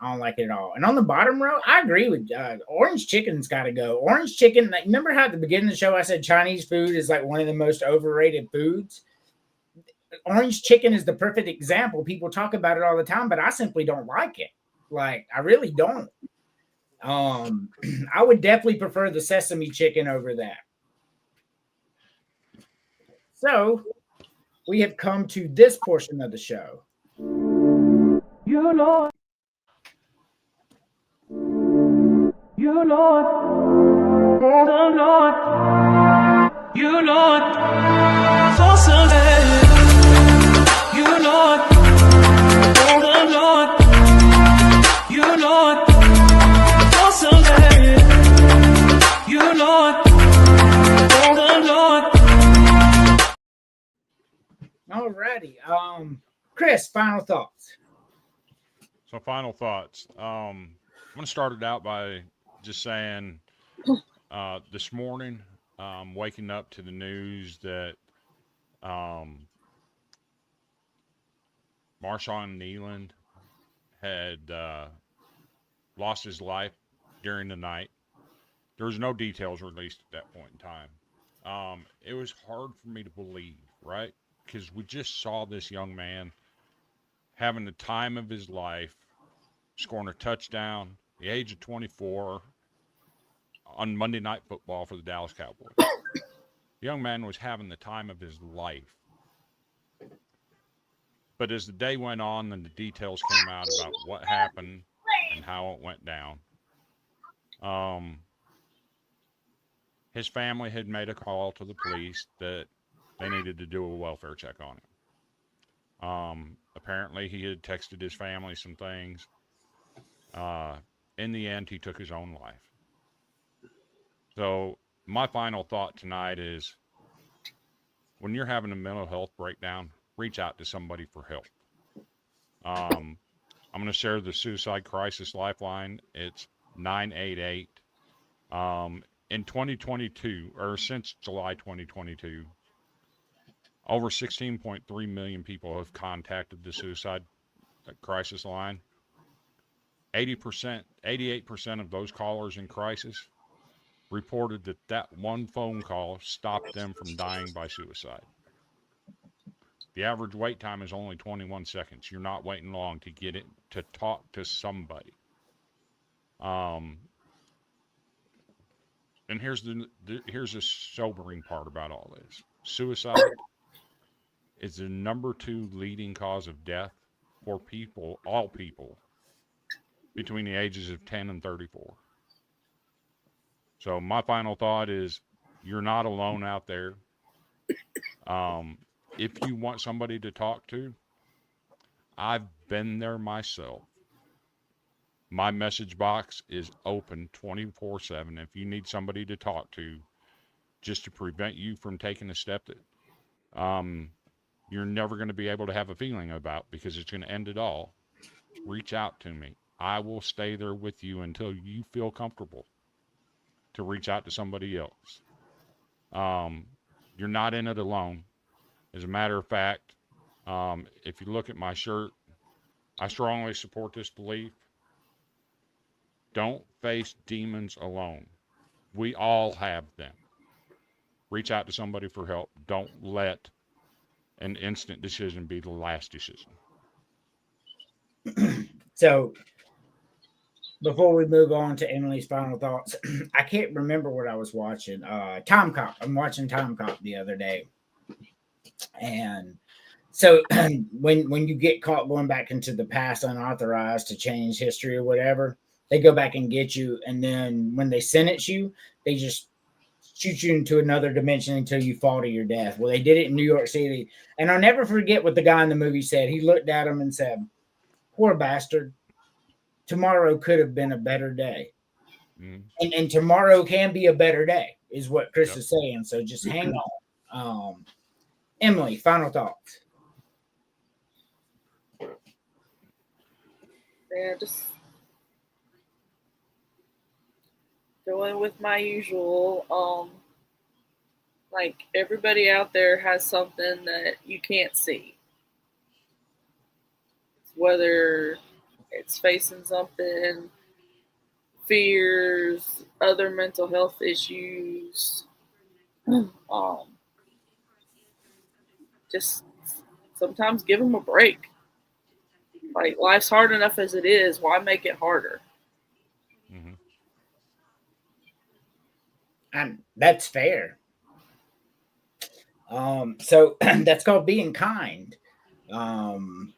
I don't like it at all. And on the bottom row, I agree with orange chicken's got to go. Orange chicken. Like, remember how at the beginning of the show I said Chinese food is like one of the most overrated foods? Orange chicken is the perfect example. People talk about it all the time, but I simply don't like it. Like, I really don't. I would definitely prefer the sesame chicken over that. So we have come to this portion of the show. You Lord, you Lord, the Lord, you Lord, for Sunday, you Lord, the Lord, you Lord, for Sunday, you Lord, the Lord. Alrighty. Chris, final thoughts. So, final thoughts. I'm going to start it out by just saying this morning, waking up to the news that Marshawn Nealand had lost his life during the night. There was no details released at that point in time. It was hard for me to believe, right? Because we just saw this young man having the time of his life, scoring a touchdown, the age of 24, on Monday Night Football for the Dallas Cowboys. The young man was having the time of his life. But as the day went on and the details came out about what happened and how it went down, his family had made a call to the police that they needed to do a welfare check on him. Apparently, he had texted his family some things. In the end, he took his own life. So my final thought tonight is, when you're having a mental health breakdown, reach out to somebody for help. I'm going to share the Suicide Crisis Lifeline. It's 988. In 2022, or since July 2022, over 16.3 million people have contacted the Suicide Crisis Line. 88% of those callers in crisis reported that one phone call stopped them from dying by suicide. The average wait time is only 21 seconds. You're not waiting long to get it, to talk to somebody. And here's the sobering part about all this. Suicide is the number 2 leading cause of death for people, all people, between the ages of 10 and 34. So my final thought is, you're not alone out there. If you want somebody to talk to, I've been there myself. My message box is open 24/7. If you need somebody to talk to, just to prevent you from taking a step that you're never going to be able to have a feeling about, because it's going to end it all, reach out to me. I will stay there with you until you feel comfortable to reach out to somebody else. You're not in it alone. As a matter of fact, if you look at my shirt, I strongly support this belief. Don't face demons alone. We all have them. Reach out to somebody for help. Don't let an instant decision be the last decision. So before we move on to Emily's final thoughts, I can't remember what I was watching. Time Cop. I'm watching Time Cop the other day. And so when you get caught going back into the past unauthorized to change history or whatever, they go back and get you. And then when they sentence you, they just shoot you into another dimension until you fall to your death. Well, they did it in New York City. And I'll never forget what the guy in the movie said. He looked at him and said, "Poor bastard. Tomorrow could have been a better day." Mm. And tomorrow can be a better day, is what Chris is saying. So just hang on. Emily, final thoughts. Yeah, just going with my usual. Like, everybody out there has something that you can't see. Whether it's facing something, fears, other mental health issues. Just sometimes give them a break. Like, life's hard enough as it is. Why make it harder? Mm-hmm. And that's fair. So that's called being kind. And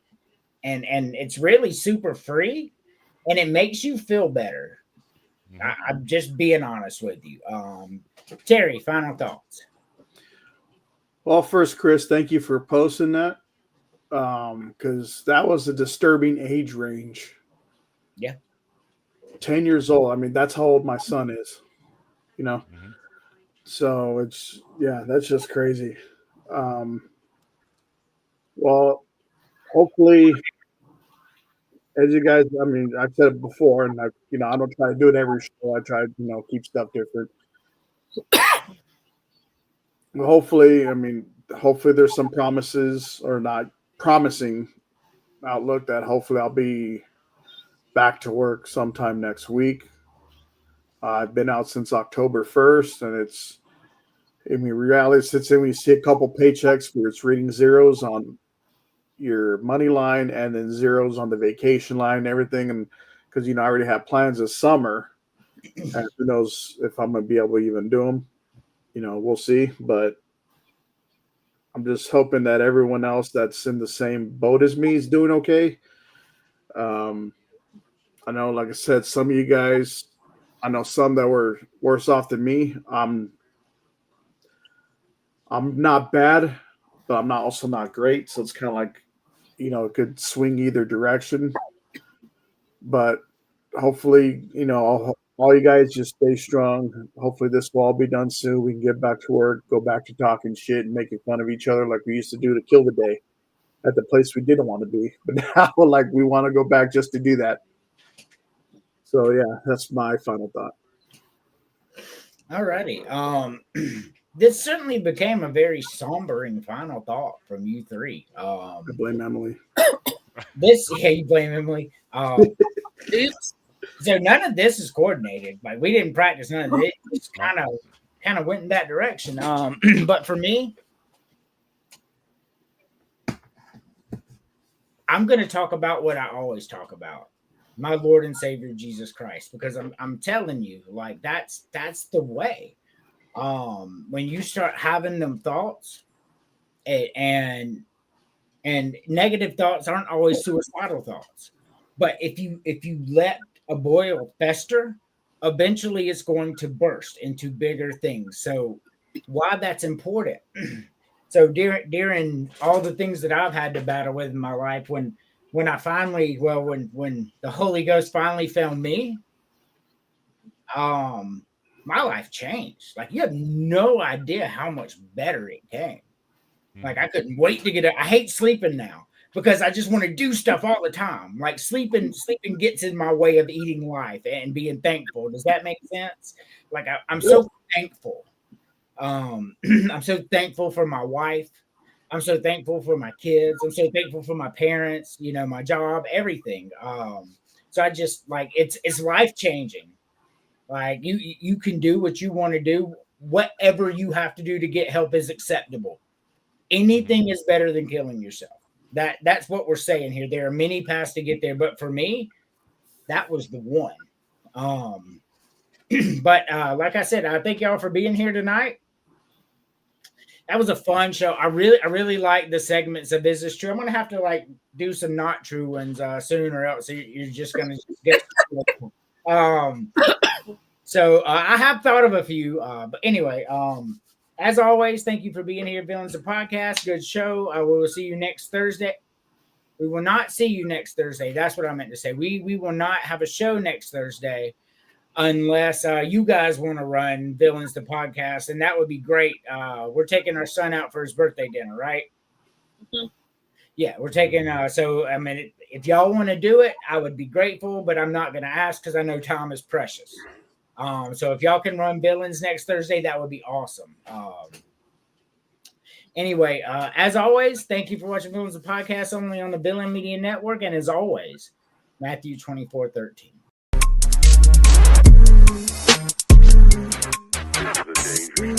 it's really super free, and it makes you feel better. I'm just being honest with you. Terry, final thoughts. Well, first, Chris, thank you for posting that, because that was a disturbing age range. Yeah. 10 years old. I mean, that's how old my son is, you know? Mhm. So it's, yeah, that's just crazy. Well, hopefully, as you guys, I mean, I've said it before, and I don't try to do it every show. I try to, keep stuff different. Well, hopefully there's some promises, or not promising outlook, that hopefully I'll be back to work sometime next week. I've been out since October 1st, and reality sits in when you see a couple paychecks where it's reading zeros on your money line and then zeros on the vacation line and everything. And because, I already have plans this summer, and who knows if I'm going to be able to even do them. We'll see. But I'm just hoping that everyone else that's in the same boat as me is doing okay. I know, like I said, some of you guys, I know some that were worse off than me. I'm not bad, but I'm also not great. So it's kind of like, it could swing either direction. But hopefully, all you guys just stay strong. Hopefully this will all be done soon. We can get back to work, go back to talking shit and making fun of each other like we used to do to kill the day at the place we didn't want to be. But now, like, we want to go back just to do that. So, yeah, that's my final thought. All righty. This certainly became a very sombering final thought from you three. I blame Emily. You blame Emily. Oops. So none of this is coordinated. Like, we didn't practice none of it. Just kind of went in that direction. But for me, I'm going to talk about what I always talk about. My Lord and Savior Jesus Christ, because I'm telling you, like, that's the way. When you start having them thoughts, and negative thoughts aren't always suicidal thoughts, but if you let a boil fester, eventually it's going to burst into bigger things. So why that's important. So during all the things that I've had to battle with in my life, when I finally, when the Holy Ghost finally found me, my life changed. Like, you have no idea how much better it came. Like, I couldn't wait to get up. I hate sleeping now because I just want to do stuff all the time. Like, sleeping gets in my way of eating life and being thankful. Does that make sense? Like, I'm so thankful. I'm so thankful for my wife. I'm so thankful for my kids. I'm so thankful for my parents, my job, everything. So I just, like, it's life changing. Like, you can do what you want to do. Whatever you have to do to get help is acceptable. Anything is better than killing yourself. That's what we're saying here. There are many paths to get there, but for me, that was the one. But like I said, I thank y'all for being here tonight. That was a fun show. I really like the segments of Is This True? I'm gonna have to, like, do some not true ones soon, or else you're just gonna get. So I have thought of a few, but anyway, as always, thank you for being here, Villains of Podcast. Good show. We will see you next Thursday. We will not see you next Thursday. That's what I meant to say. We will not have a show next Thursday unless you guys want to run Villains the Podcast, and that would be great. We're taking our son out for his birthday dinner, right? Mm-hmm. Yeah, we're taking so I mean, if y'all want to do it, I would be grateful, but I'm not going to ask because I know time is precious. So if y'all can run Villains next Thursday, that would be awesome. Anyway, as always, thank you for watching Villains the Podcast only on the Villain Media Network, and as always, Matthew 24:13. The danger.